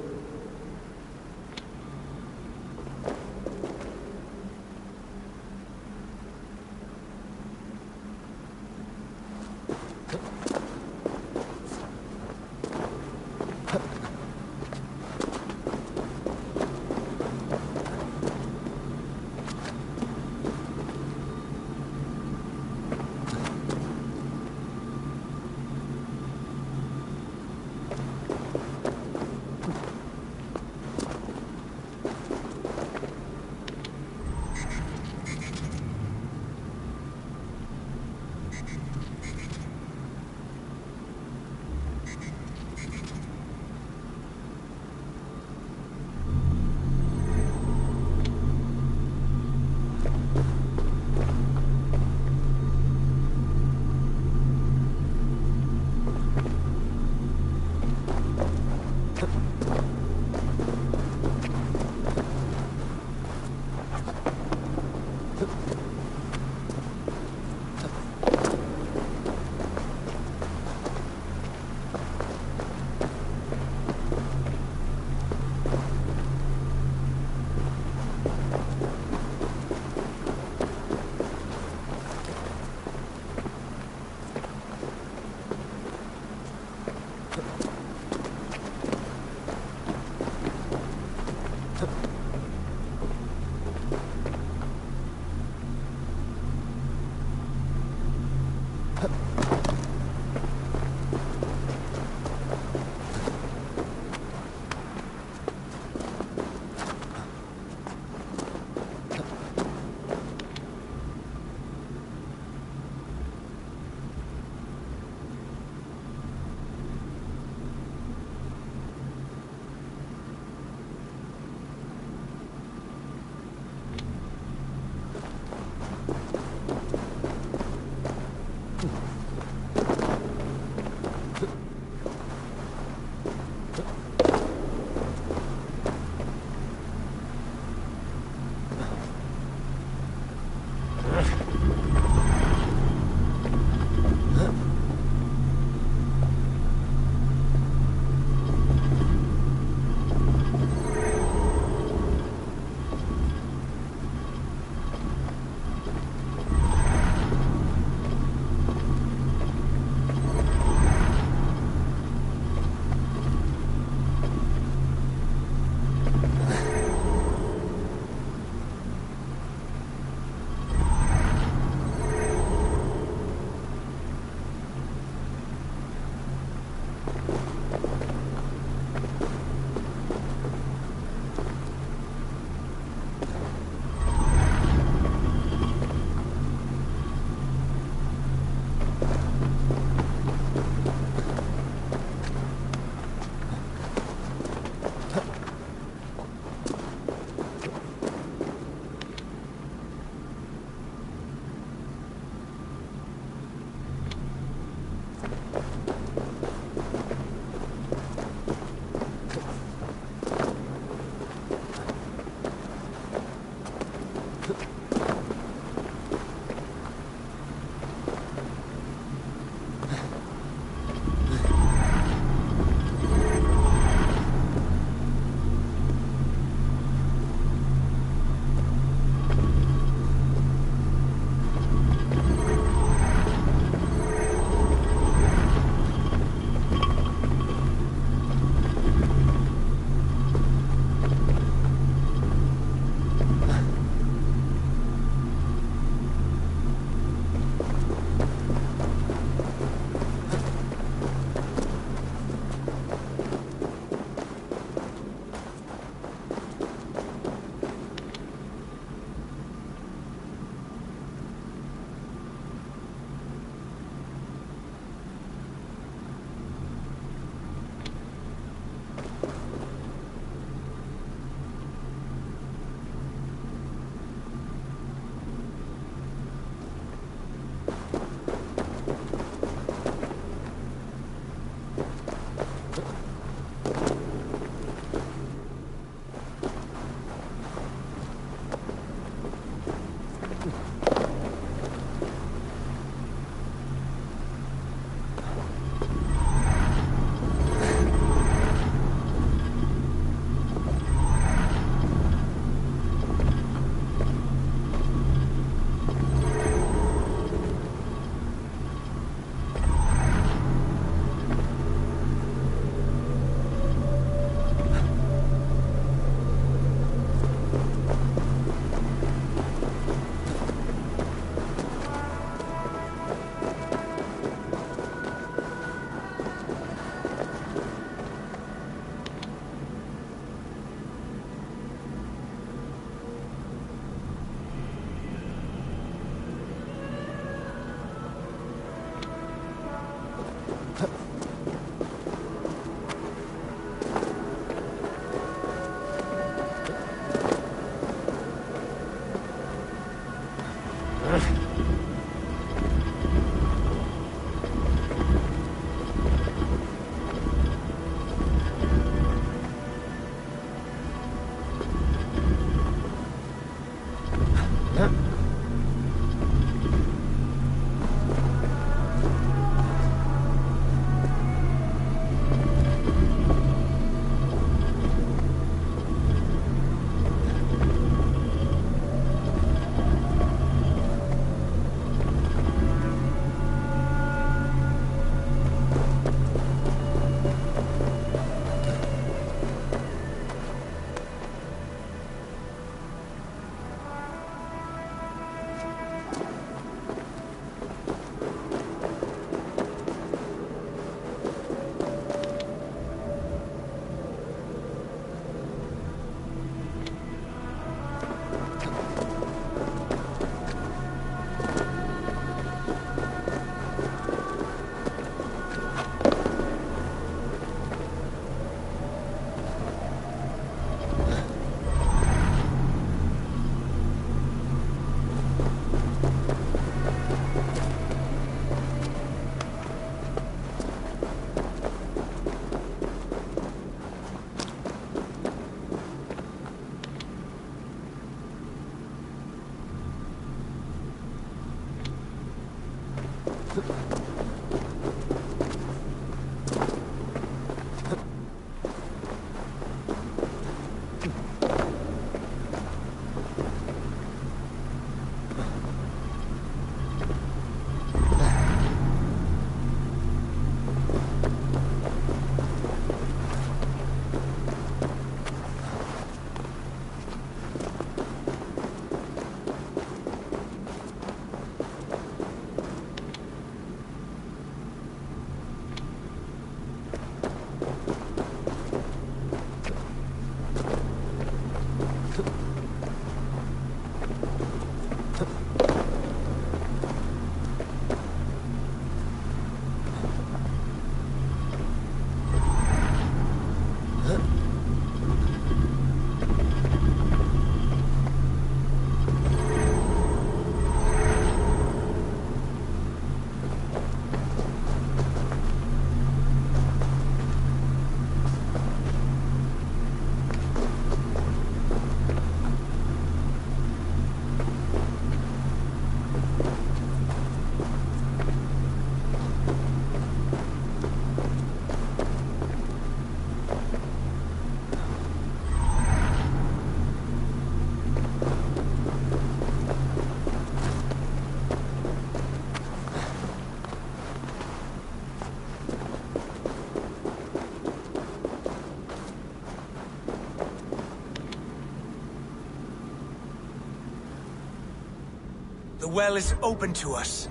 The well is open to us.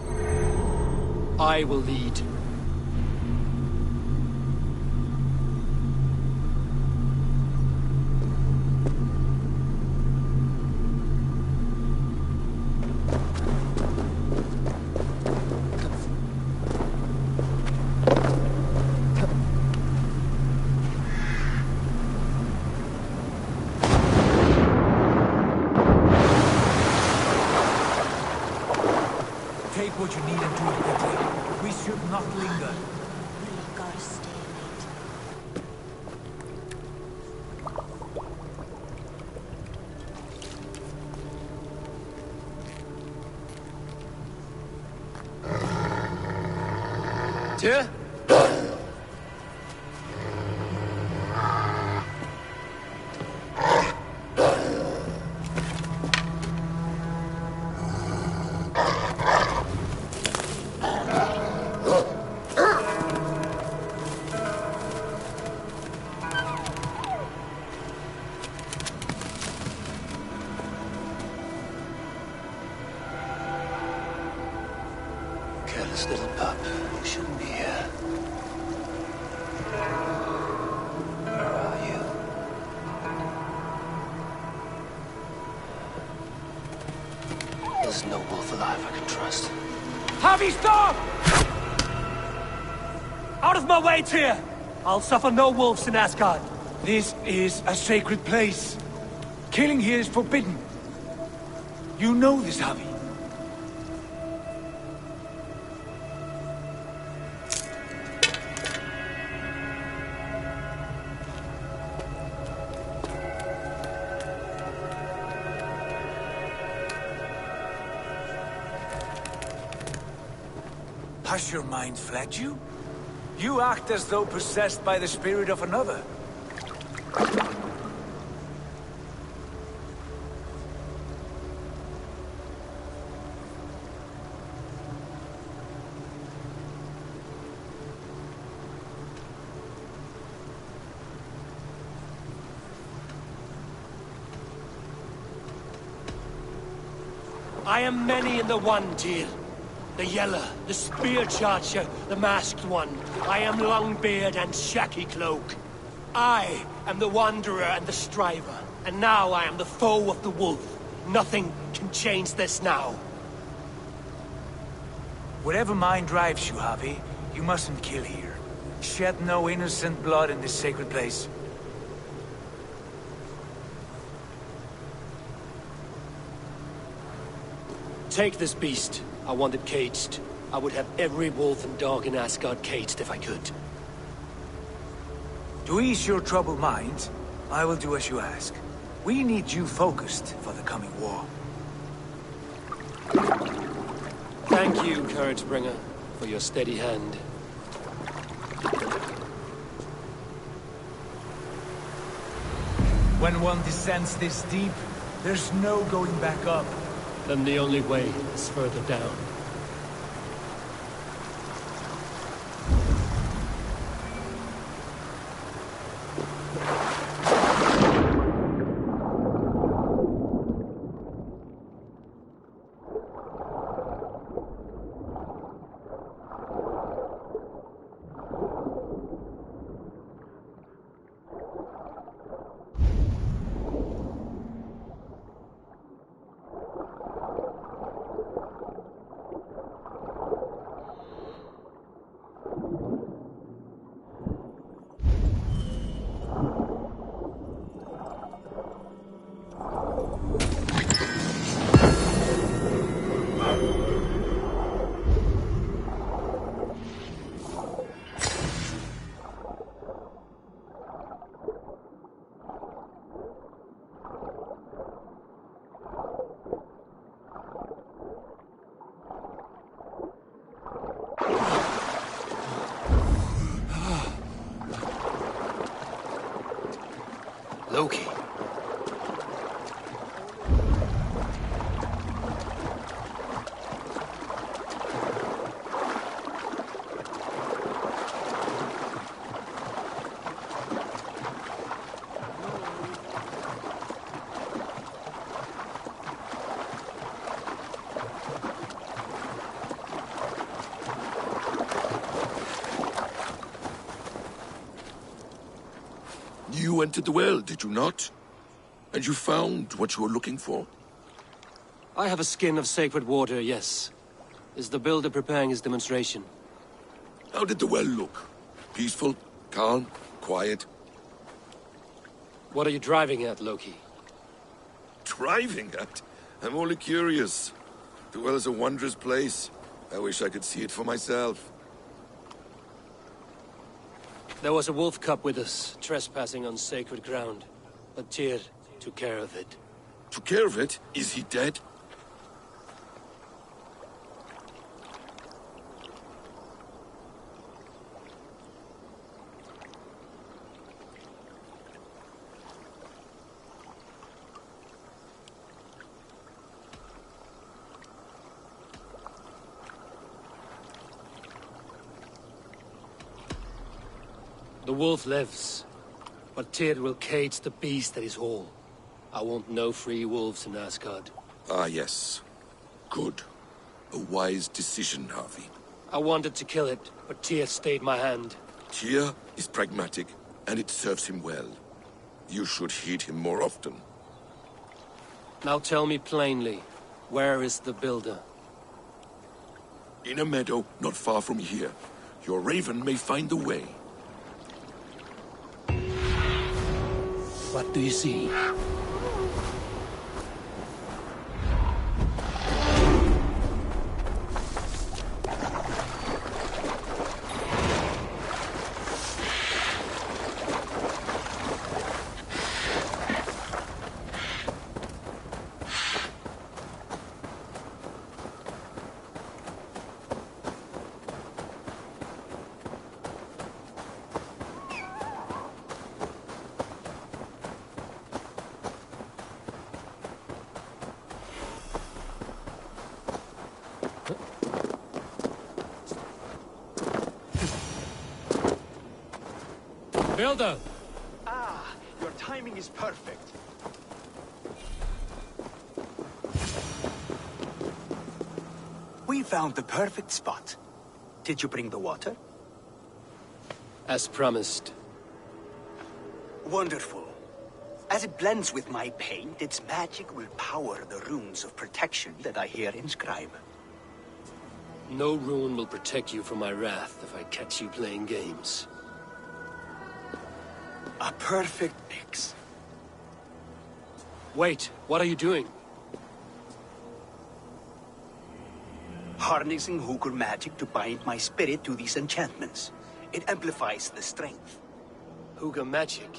I will lead. Take what you need and do it quickly. We should not linger. We gotta stay late. Tyr? Careless little pup. You shouldn't be here. Where are you? There's no wolf alive I can trust. Javi, stop! Out of my way, Tyr! I'll suffer no wolves in Asgard. This is a sacred place. Killing here is forbidden. You know this, Javi. Has your mind fled you? You act as though possessed by the spirit of another. I am many in the one, Tyr. The Yeller, the Spear Charger, the Masked One. I am Longbeard and Shacky Cloak. I am the Wanderer and the Striver. And now I am the foe of the Wolf. Nothing can change this now. Whatever mind drives you, Javi, you mustn't kill here. Shed no innocent blood in this sacred place. Take this beast. I want it caged. I would have every wolf and dog in Asgard caged if I could. To ease your troubled mind, I will do as you ask. We need you focused for the coming war. Thank you, Couragebringer, for your steady hand. When one descends this deep, there's no going back up. Then the only way is further down. Loki. went to the well, did you not? And you found what you were looking for? I have a skin of sacred water, yes. Is the builder preparing his demonstration? How did the well look? Peaceful? Calm? Quiet? What are you driving at, Loki? Driving at? I'm only curious. The well is a wondrous place. I wish I could see it for myself. There was a wolf cub with us, trespassing on sacred ground. But Tyr took care of it. Took care of it? Is he dead? The wolf lives, but Tyr will cage the beast at his hall. I want no free wolves in Asgard. Ah, yes. Good. A wise decision, Harvey. I wanted to kill it, but Tyr stayed my hand. Tyr is pragmatic, and it serves him well. You should heed him more often. Now tell me plainly, where is the builder? In a meadow not far from here. Your raven may find the way. What do you see? Builder! Ah, your timing is perfect. We found the perfect spot. Did you bring the water? As promised. Wonderful. As it blends with my paint, its magic will power the runes of protection that I hear inscribe. No rune will protect you from my wrath if I catch you playing games. A perfect mix. Wait, what are you doing? Harnessing Hooker magic to bind my spirit to these enchantments. It amplifies the strength. Hooker magic?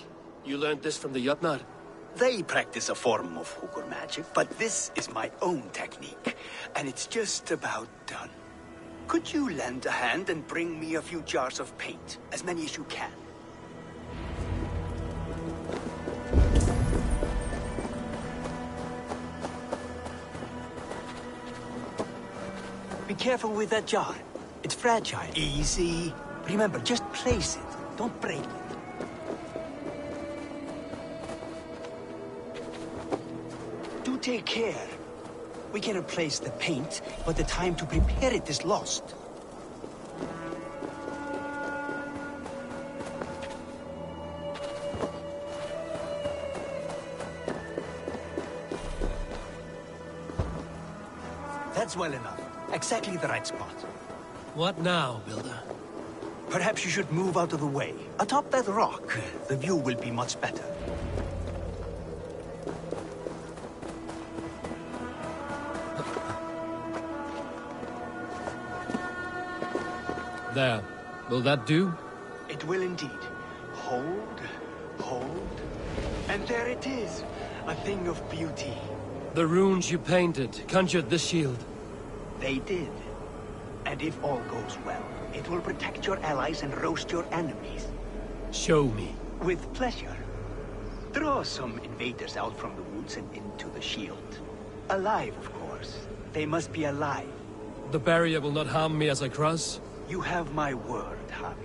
You learned this from the Jotnar? They practice a form of Hooker magic, but this is my own technique, and it's just about done. Could you lend a hand and bring me a few jars of paint? As many as you can. Be careful with that jar. It's fragile. Easy. Remember, just place it. Don't break it. Do take care. We can replace the paint, but the time to prepare it is lost. That's well enough. Exactly the right spot. What now, Builder? Perhaps you should move out of the way. Atop that rock, the view will be much better. There. Will that do? It will indeed. Hold, hold, and there it is. A thing of beauty. The runes you painted conjured this shield. They did. And if all goes well, it will protect your allies and roast your enemies. Show me. With pleasure. Draw some invaders out from the woods and into the shield. Alive, of course. They must be alive. The barrier will not harm me as I cross? You have my word, Harvey.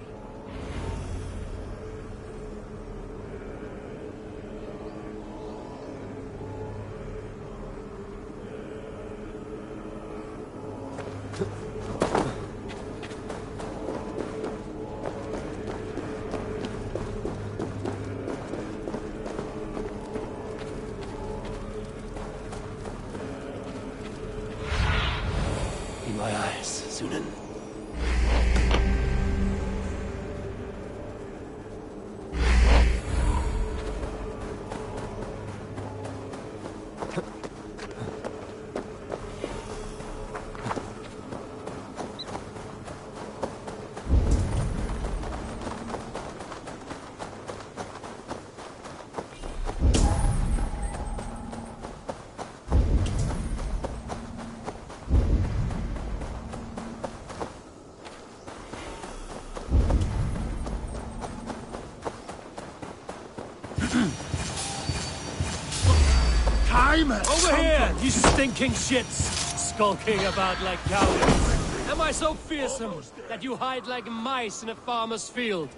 Time has Over come here, for- you stinking shits! Skulking about like cowards. Am I so fearsome that you hide like mice in a farmer's field?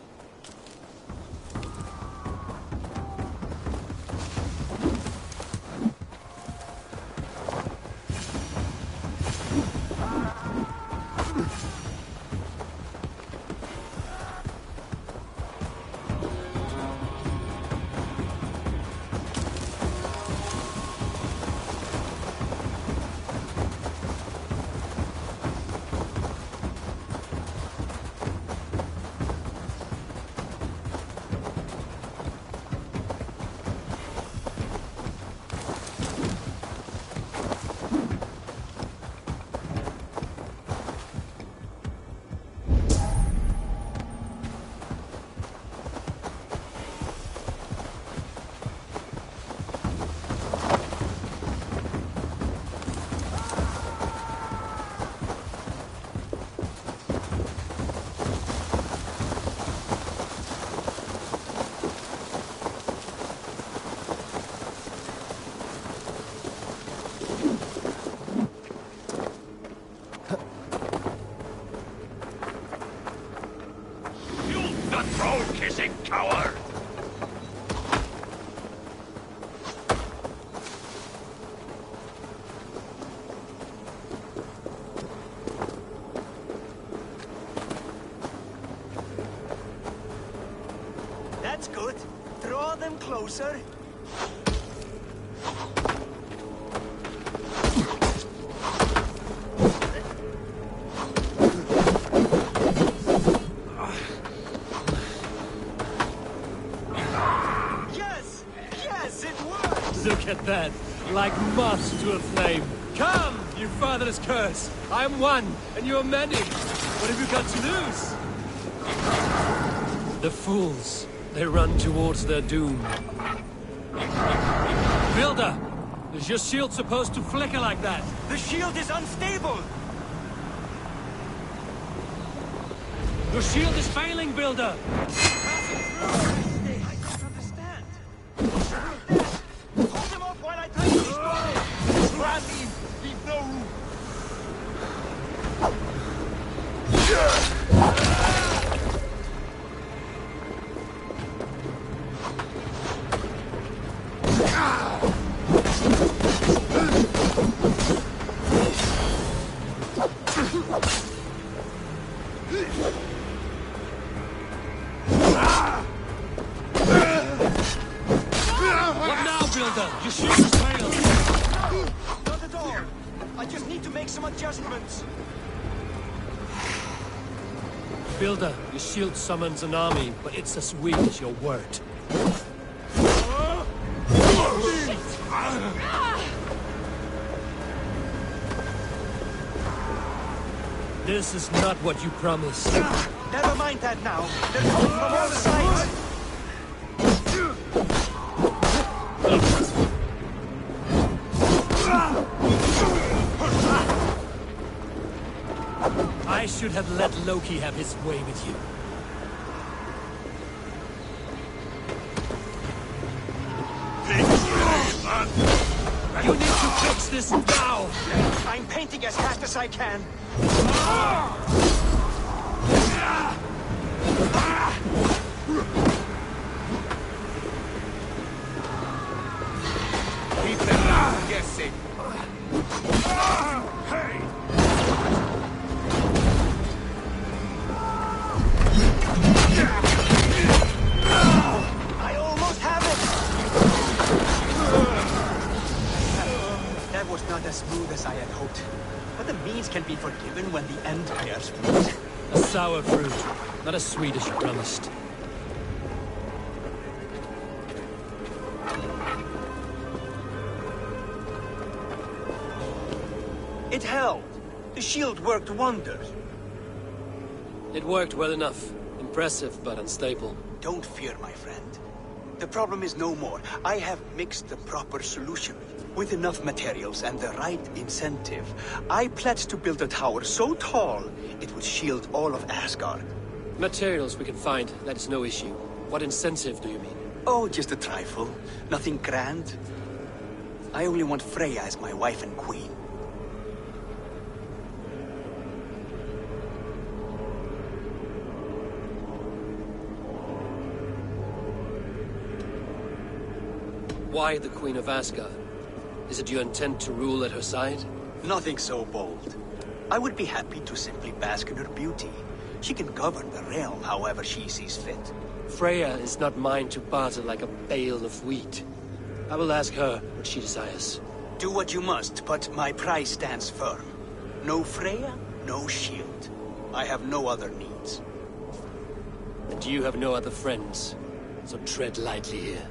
Troll-kissing coward! That's good. Draw them closer. Look at that, like moths to a flame. Come, you fatherless curse. I am one, and you are many. What have you got to lose? The fools, they run towards their doom. Builder, is your shield supposed to flicker like that? The shield is unstable! Your shield is failing, Builder! Leave no room. What now, Builder? Your shield is failing! Not at all. I just need to make some adjustments. Builder, your shield summons an army, but it's as weak as your word. This is not what you promised. Never mind that now. They're coming from all sides. I should have let Loki have his way with you. You need to fix this now! I'm painting as fast as I can. Keep them guessing. Hey! I almost have it! That was not as smooth as I had hoped. But the means can be forgiven when the end bears fruit. A sour fruit, not as sweet as you promised. It held. The shield worked wonders. It worked well enough. Impressive, but unstable. Don't fear, my friend. The problem is no more. I have mixed the proper solution. With enough materials and the right incentive, I pledged to build a tower so tall, it would shield all of Asgard. Materials we can find, that is no issue. What incentive do you mean? Oh, just a trifle. Nothing grand. I only want Freya as my wife and queen. Why the Queen of Asgard? Is it your intent to rule at her side? Nothing so bold. I would be happy to simply bask in her beauty. She can govern the realm however she sees fit. Freya is not mine to barter like a bale of wheat. I will ask her what she desires. Do what you must, but my price stands firm. No Freya, no shield. I have no other needs. And you have no other friends, so tread lightly here.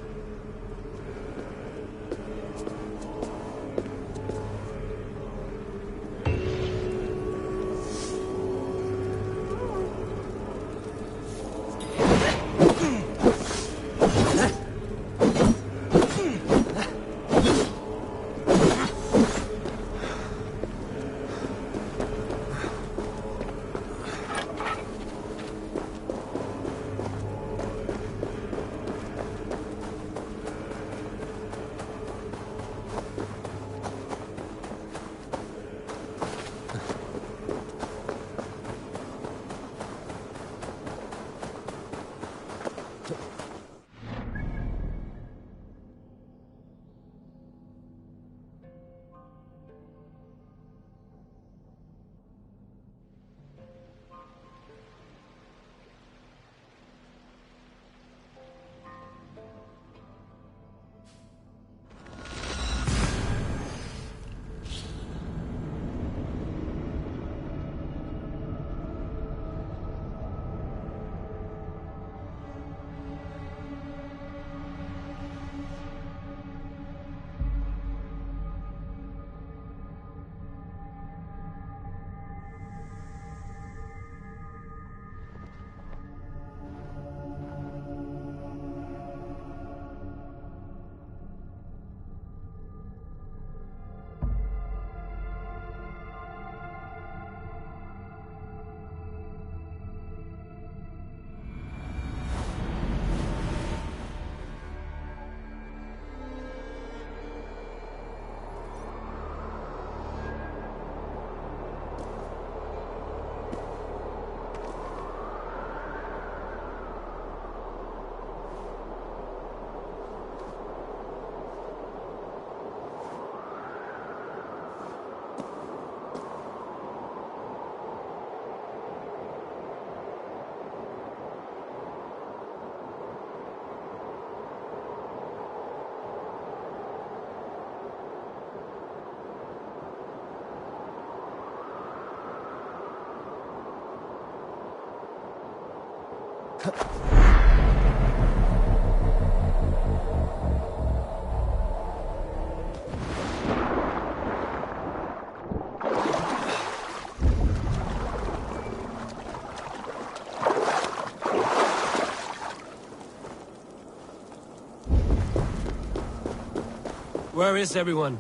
Where is everyone?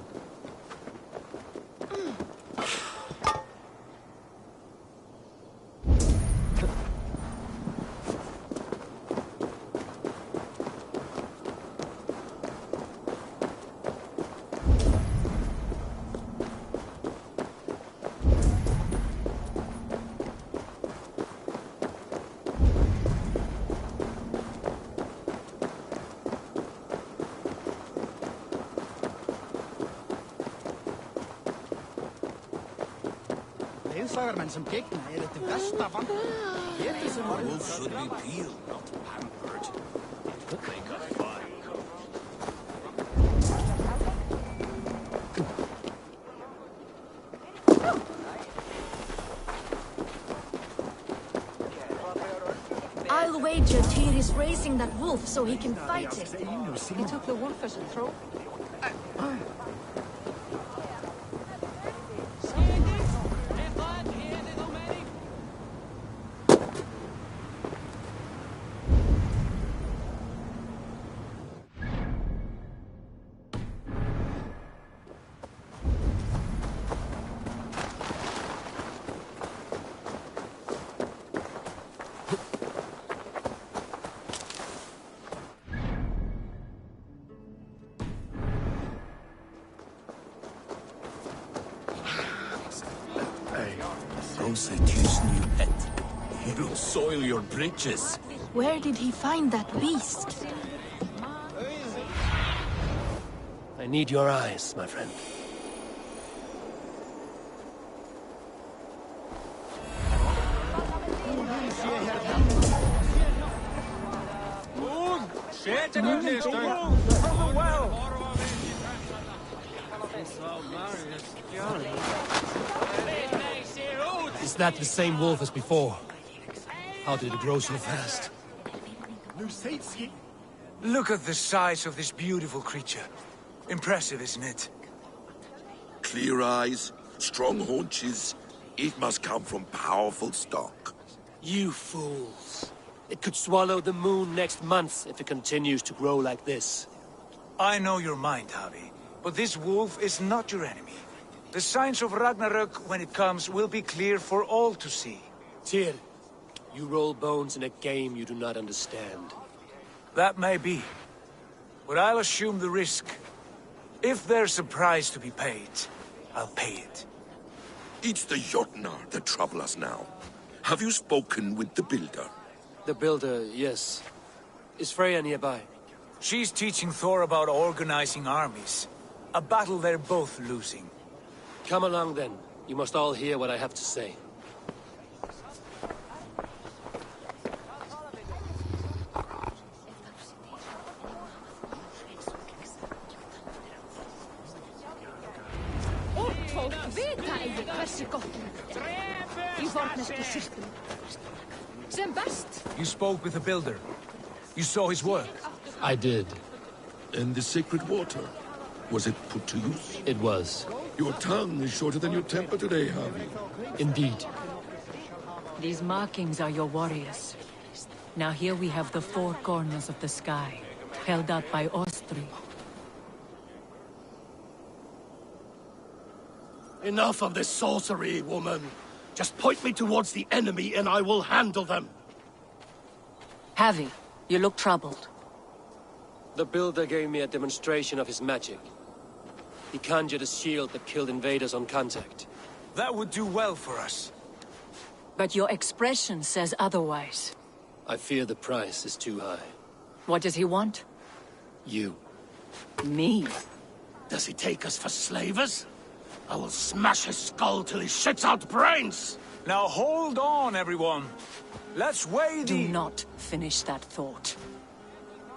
Leðsagarmenn sem gegna þetta versta vand. Getið sem var Wolves should be peeled, not pampered. They got fine. I'll wager Tyr is raising that wolf so he can fight it. He took the wolf as a throw. closer to his new pet. You'll soil your britches. Where did he find that beast? I need your eyes, my friend. Is that the same wolf as before? How did it grow so fast? Look at the size of this beautiful creature. Impressive, isn't it? Clear eyes, strong haunches. It must come from powerful stock. You fools. It could swallow the moon next month if it continues to grow like this. I know your mind, Javi, but this wolf is not your enemy. The signs of Ragnarök, when it comes, will be clear for all to see. Tyr, you roll bones in a game you do not understand. That may be, but I'll assume the risk. If there's a price to be paid, I'll pay it. It's the Jotnar that trouble us now. Have you spoken with the Builder? The Builder, yes. Is Freya nearby? She's teaching Thor about organizing armies. A battle they're both losing. Come along then. You must all hear what I have to say. You spoke with the Builder. You saw his work. I did. And the sacred water? Was it put to use? It was. Your tongue is shorter than your temper today, Javi. Indeed. These markings are your warriors. Now here we have the four corners of the sky, held up by Ostri. Enough of this sorcery, woman. Just point me towards the enemy and I will handle them. Javi, you look troubled. The Builder gave me a demonstration of his magic. He conjured a shield that killed invaders on contact. That would do well for us. But your expression says otherwise. I fear the price is too high. What does he want? You. Me? Does he take us for slavers? I will smash his skull till he shits out brains! Now hold on, everyone. Let's weigh the... Do not finish that thought.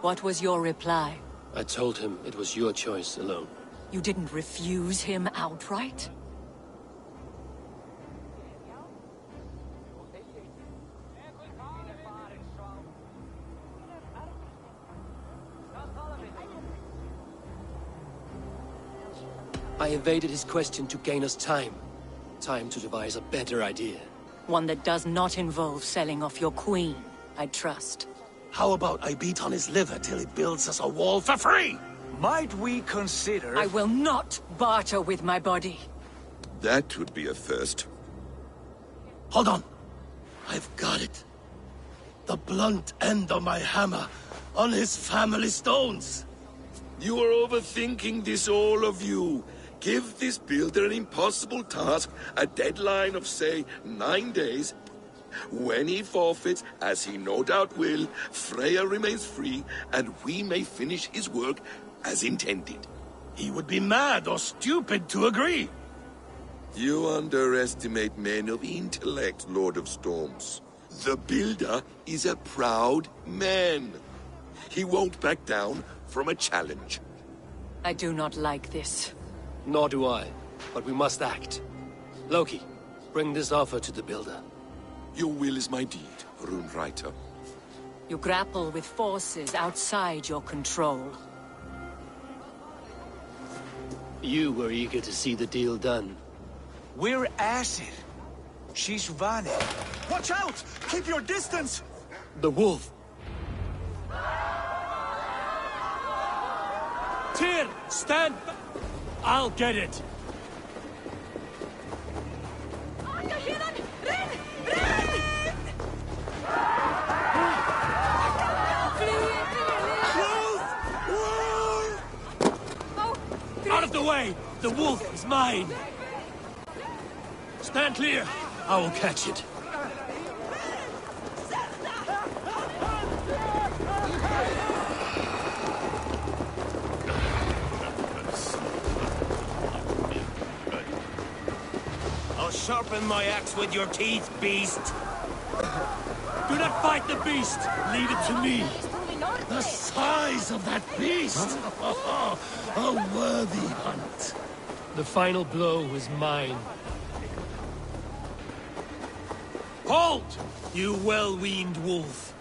What was your reply? I told him it was your choice alone. You didn't refuse him outright? I evaded his question to gain us time. Time to devise a better idea. One that does not involve selling off your queen, I trust. How about I beat on his liver till he builds us a wall for free? Might we consider... I will not barter with my body. That would be a first. Hold on. I've got it. The blunt end of my hammer on his family stones. You are overthinking this, all of you. Give this Builder an impossible task, a deadline of, say, 9 days. When he forfeits, as he no doubt will, Freya remains free, and we may finish his work as intended. He would be mad or stupid to agree. You underestimate men of intellect, Lord of Storms. The Builder is a proud man. He won't back down from a challenge. I do not like this. Nor do I, but we must act. Loki, bring this offer to the Builder. Your will is my deed, Rune Writer. You grapple with forces outside your control. You were eager to see the deal done. We're Aesir. She's Vane. Watch out! Keep your distance! The wolf! Tyr, stand back! I'll get it! Out of the way! The wolf is mine! Stand clear! I will catch it. I'll sharpen my axe with your teeth, beast. Do not fight the beast. Leave it to me. The size of that beast! A worthy hunt. The final blow is mine. Halt! You well-weaned wolf.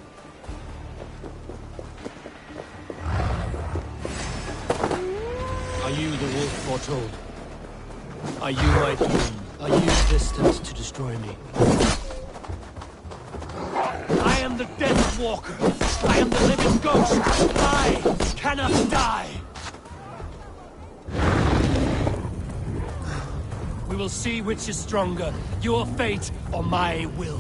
Are you the wolf foretold? Are you my doom? Are you destined to destroy me? I am the Death Walker. I am the living ghost. I cannot die. We will see which is stronger, your fate or my will.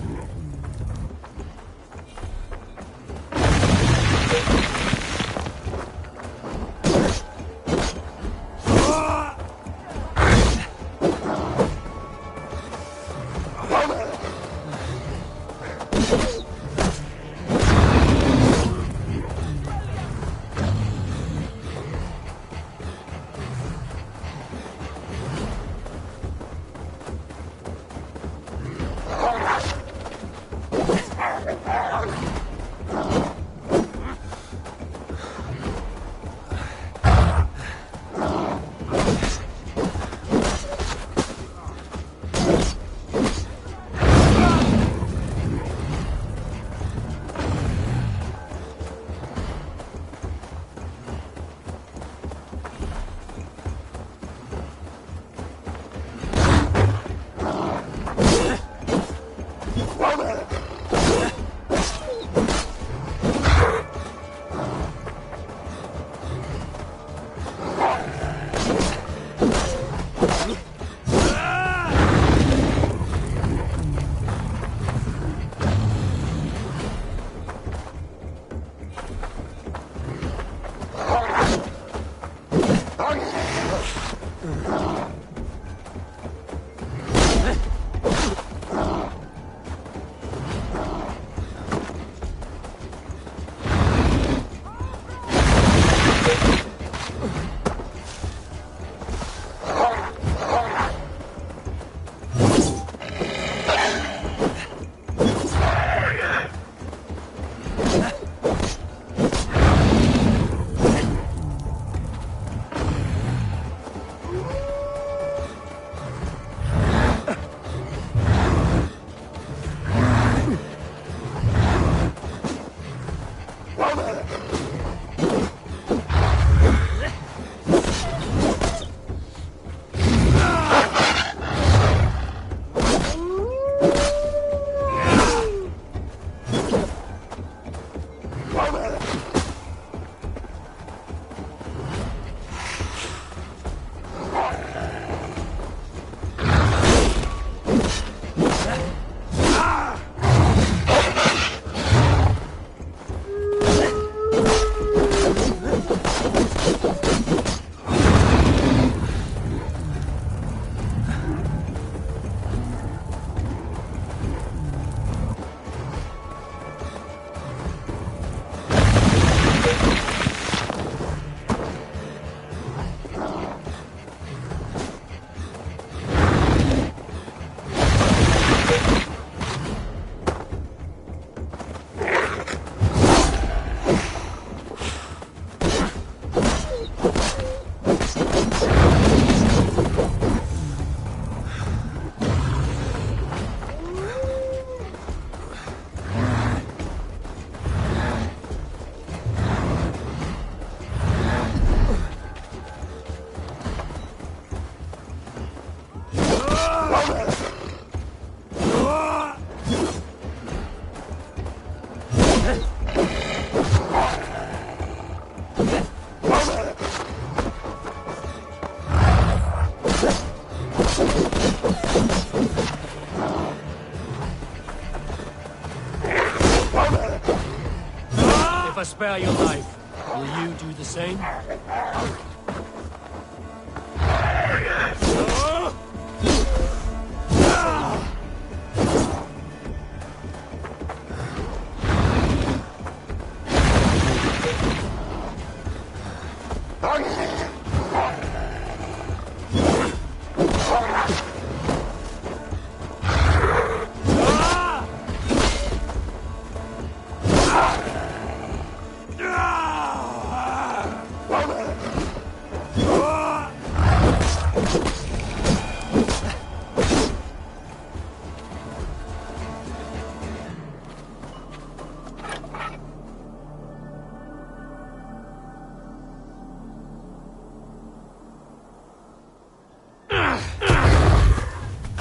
If I spare your life, will you do the same?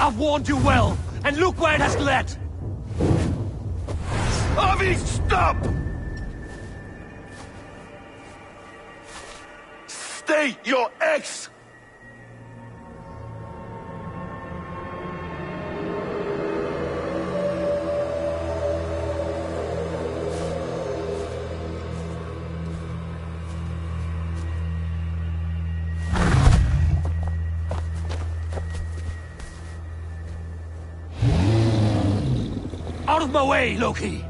I've warned you well, and look where it has led! Avi, stop! Stay your ex! Out of my way, Loki!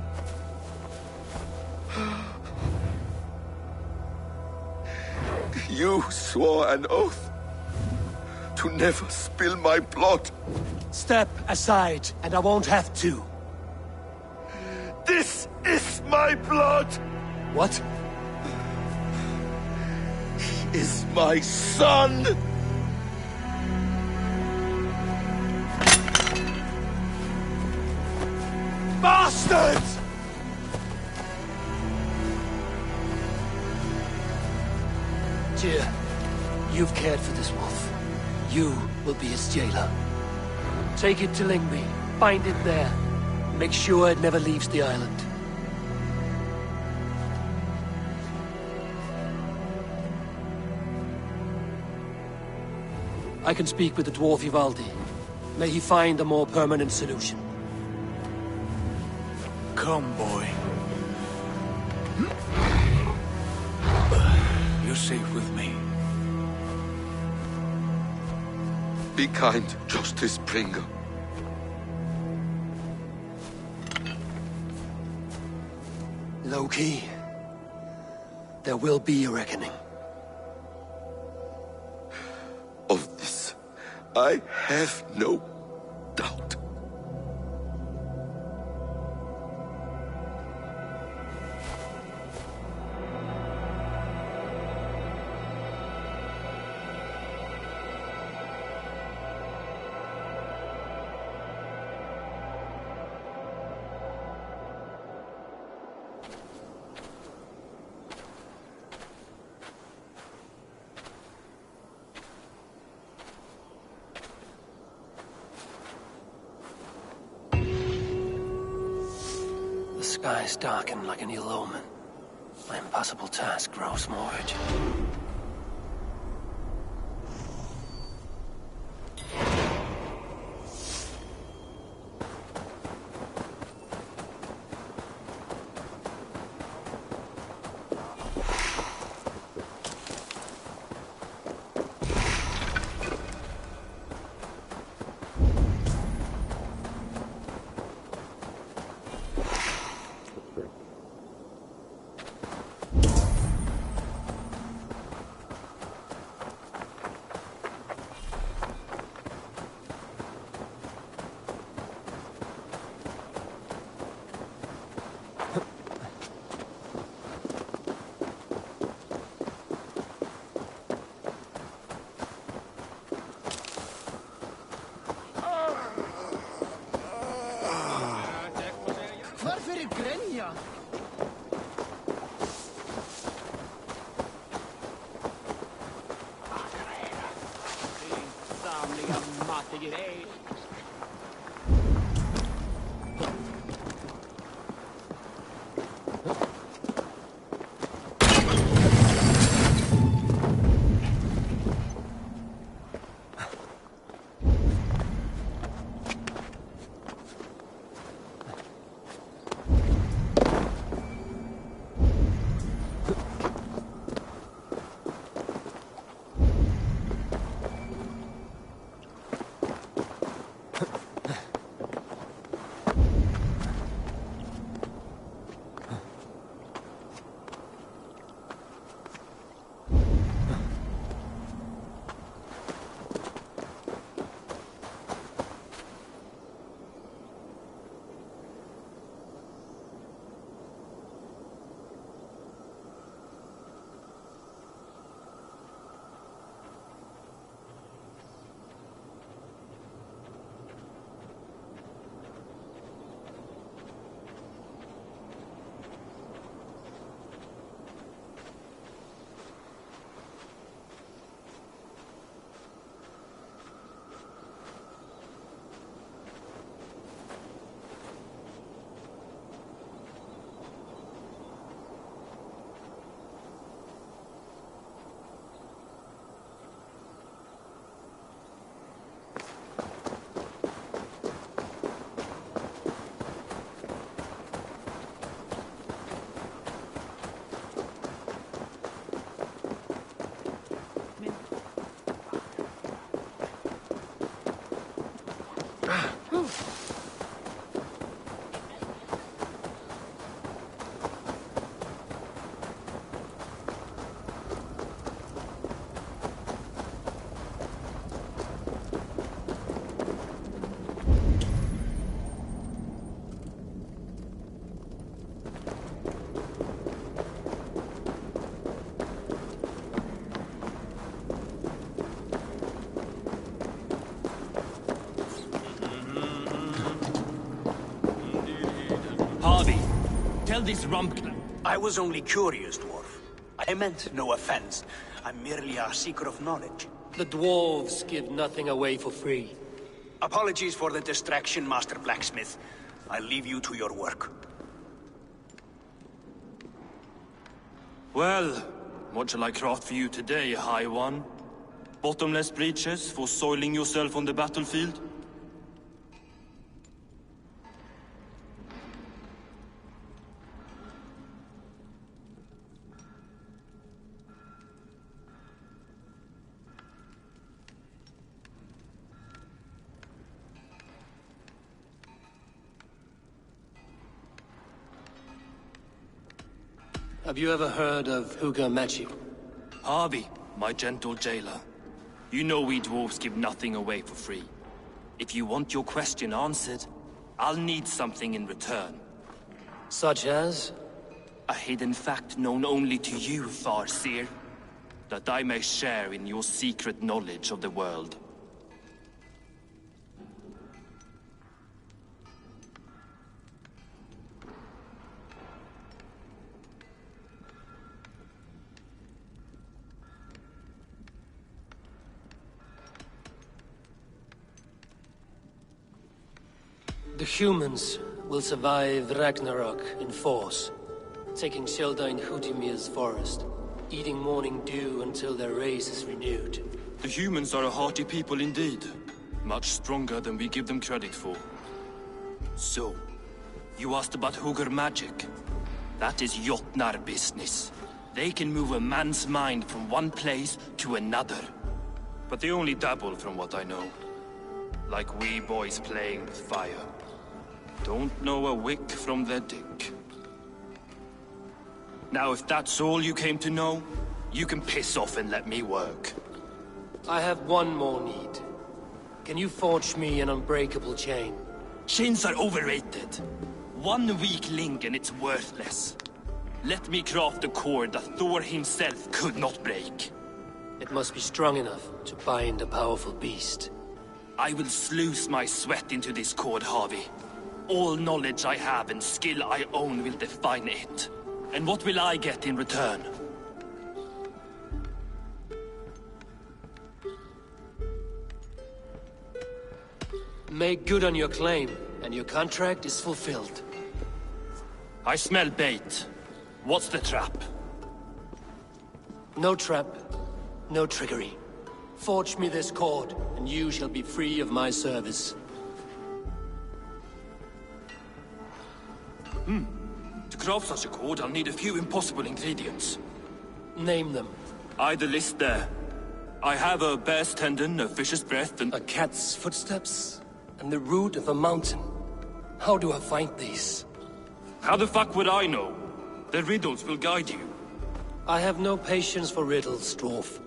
You swore an oath to never spill my blood. Step aside, and I won't have to. This is my blood! What? He is my son! Bastards! Tyr, you've cared for this wolf. You will be its jailer. Take it to Lingby, bind it there. Make sure it never leaves the island. I can speak with the dwarf Ivaldi. May he find a more permanent solution. Come, boy. You're safe with me. Be kind, Justice Bringer. Loki, there will be a reckoning. Of this, I have no doubt. The skies darken like an ill omen. My impossible task grows more urgent. Varför grenja? Samlingar mattegrej. this rump... I was only curious, dwarf. I meant no offense. I'm merely a seeker of knowledge. The dwarves give nothing away for free. Apologies for the distraction, Master Blacksmith. I'll leave you to your work. Well, what shall I craft for you today, High One? Bottomless breeches for soiling yourself on the battlefield? Have you ever heard of Huga Matthew? Harvey, my gentle jailer. You know we dwarves give nothing away for free. If you want your question answered, I'll need something in return. Such as? A hidden fact known only to you, Farseer. That I may share in your secret knowledge of the world. The humans will survive Ragnarok in force, taking shelter in Hutimir's forest, eating morning dew until their race is renewed. The humans are a hearty people indeed. Much stronger than we give them credit for. So, you asked about Hugr magic. That is Jotnar business. They can move a man's mind from one place to another. But they only dabble from what I know. Like wee boys playing with fire. Don't know a wick from their dick. Now, if that's all you came to know, you can piss off and let me work. I have one more need. Can you forge me an unbreakable chain? Chains are overrated. One weak link and it's worthless. Let me craft a cord that Thor himself could not break. It must be strong enough to bind a powerful beast. I will sluice my sweat into this cord, Harvey. All knowledge I have and skill I own will define it. And what will I get in return? Make good on your claim, and your contract is fulfilled. I smell bait. What's the trap? No trap, no trickery. Forge me this cord, and you shall be free of my service. To craft such a cord, I'll need a few impossible ingredients. Name them. The list there. I have a bear's tendon, a fish's breath, and... A cat's footsteps, and the root of a mountain. How do I find these? How the fuck would I know? The riddles will guide you. I have no patience for riddles, dwarf.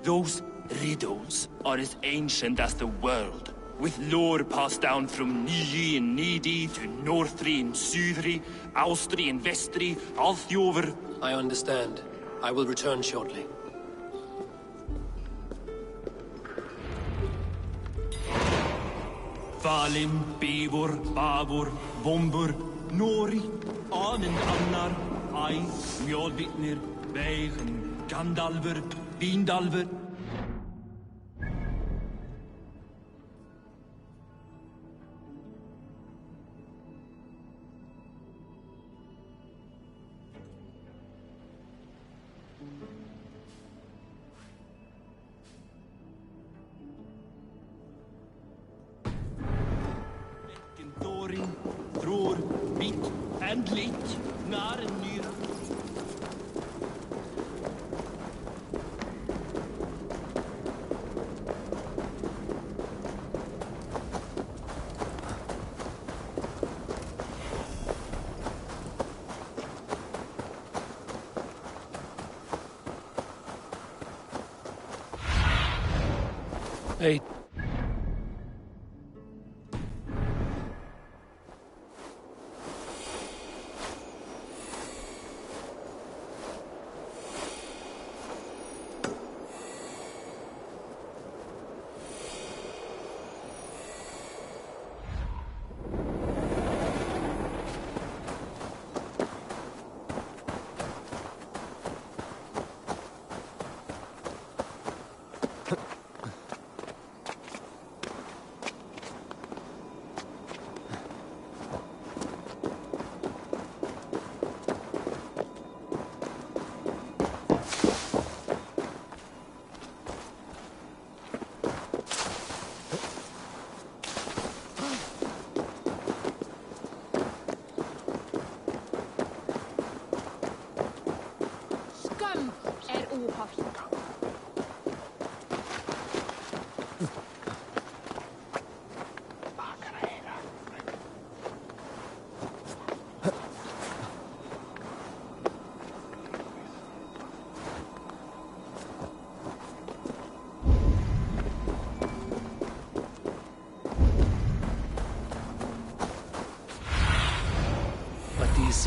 Those riddles are as ancient as the world. With lore passed down from Niji and Nidi to Northri and Sudri, Austri and Vestri, Althjover. I understand. I will return shortly. Valin, Bivor, Bavor, Vombur, Nori, Anand Annar, Ai, Mjolvitnir, Veigen, Gandalver, Vindalver. Thorin, Thror, Vit, and Lit, Nar and Nyr. Hey.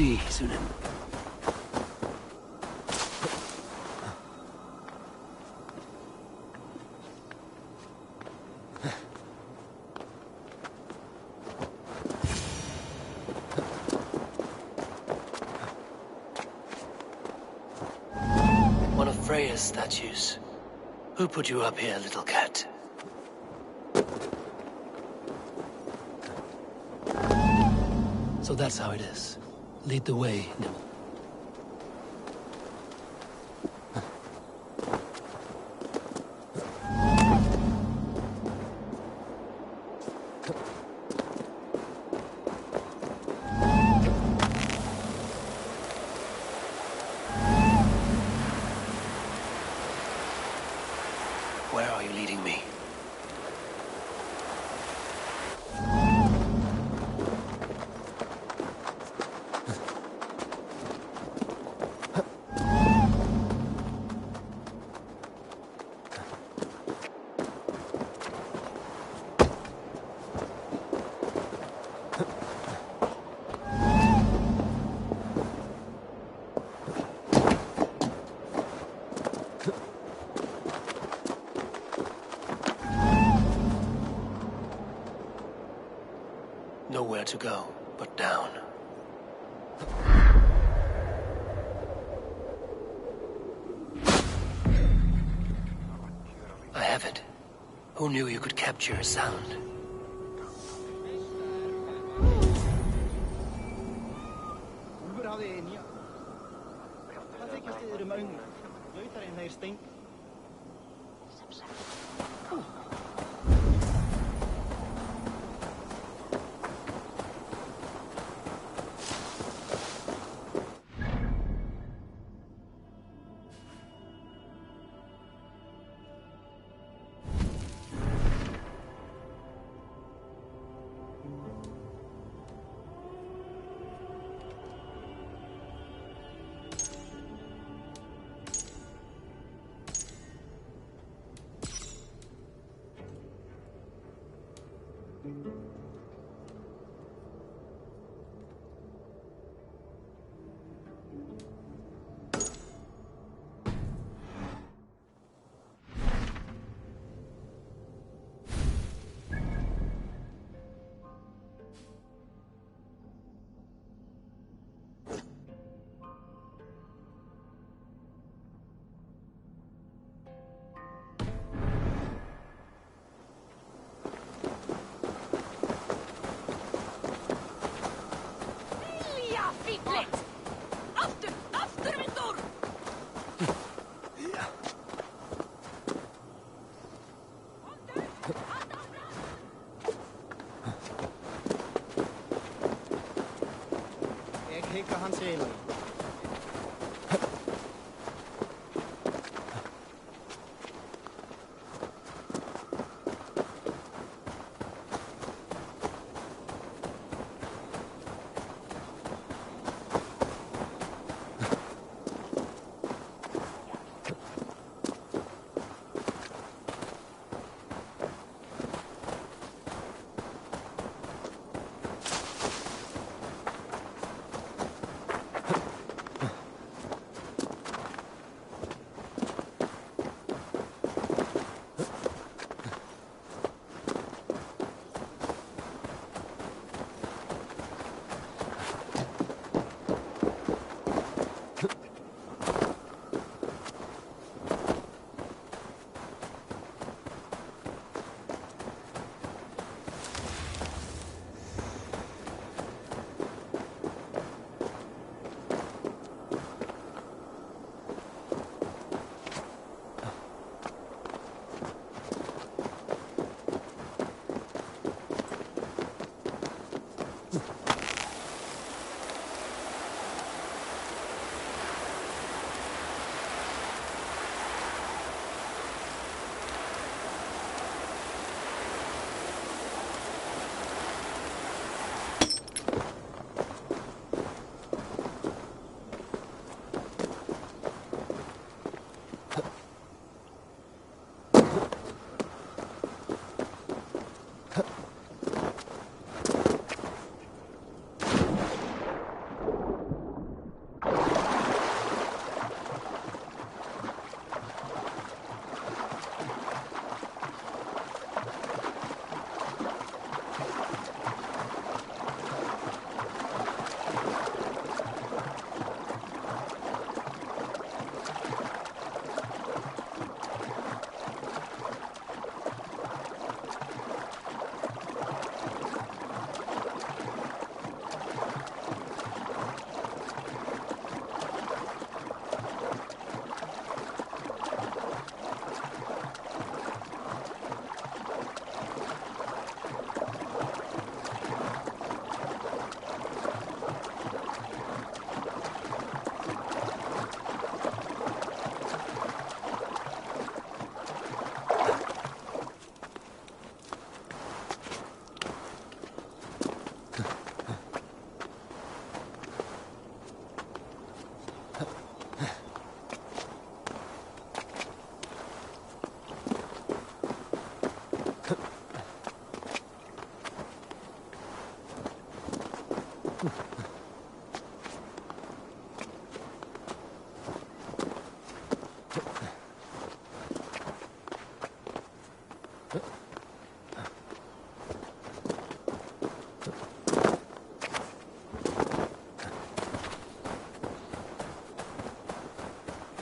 sea, Sunan. One of Freya's statues. Who put you up here, little cat? So that's how it is. Lead the way, Nim. Where are you leading me? Nowhere to go but down. I have it. Who knew you could capture a sound?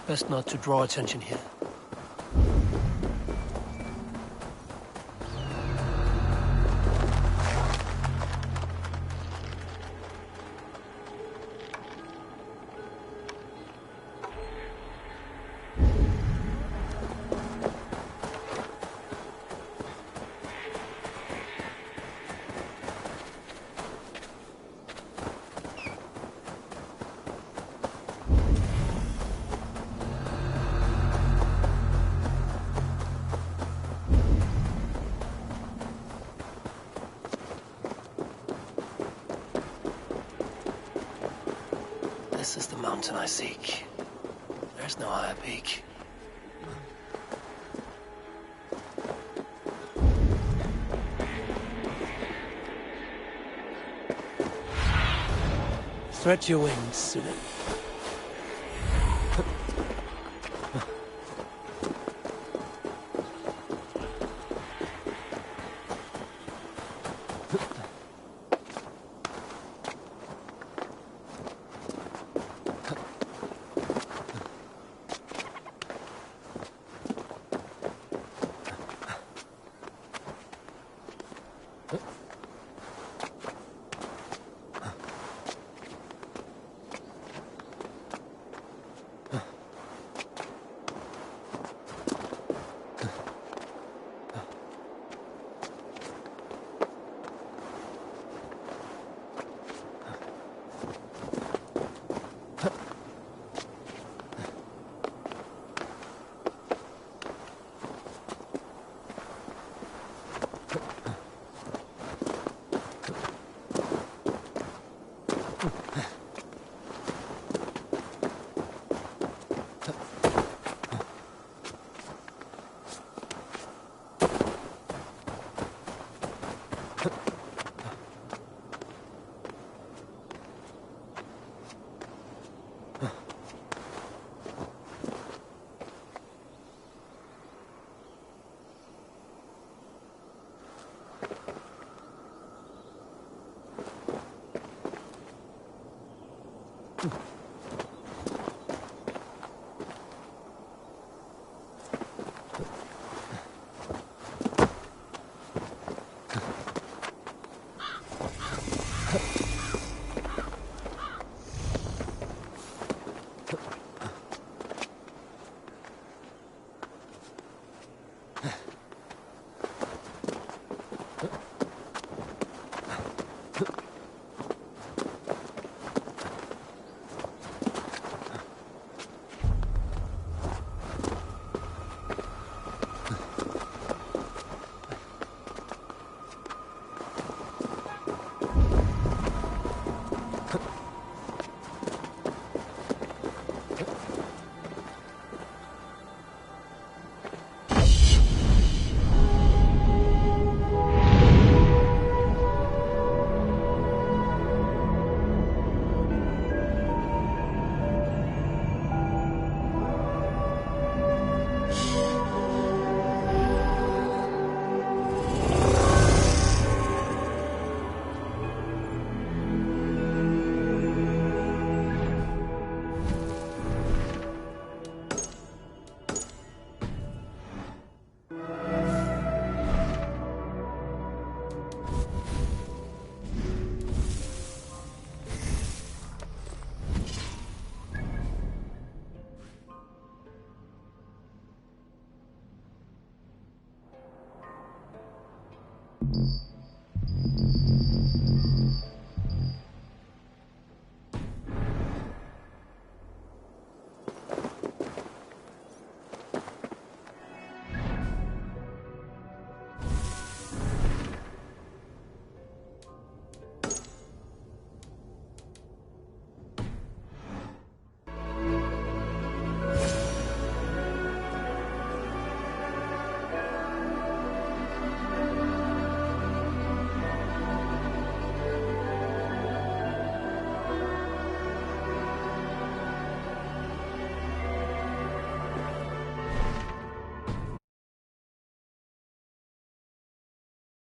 Best not to draw attention here. This is the mountain I seek. There's no higher peak. Stretch your wings, Sudan. you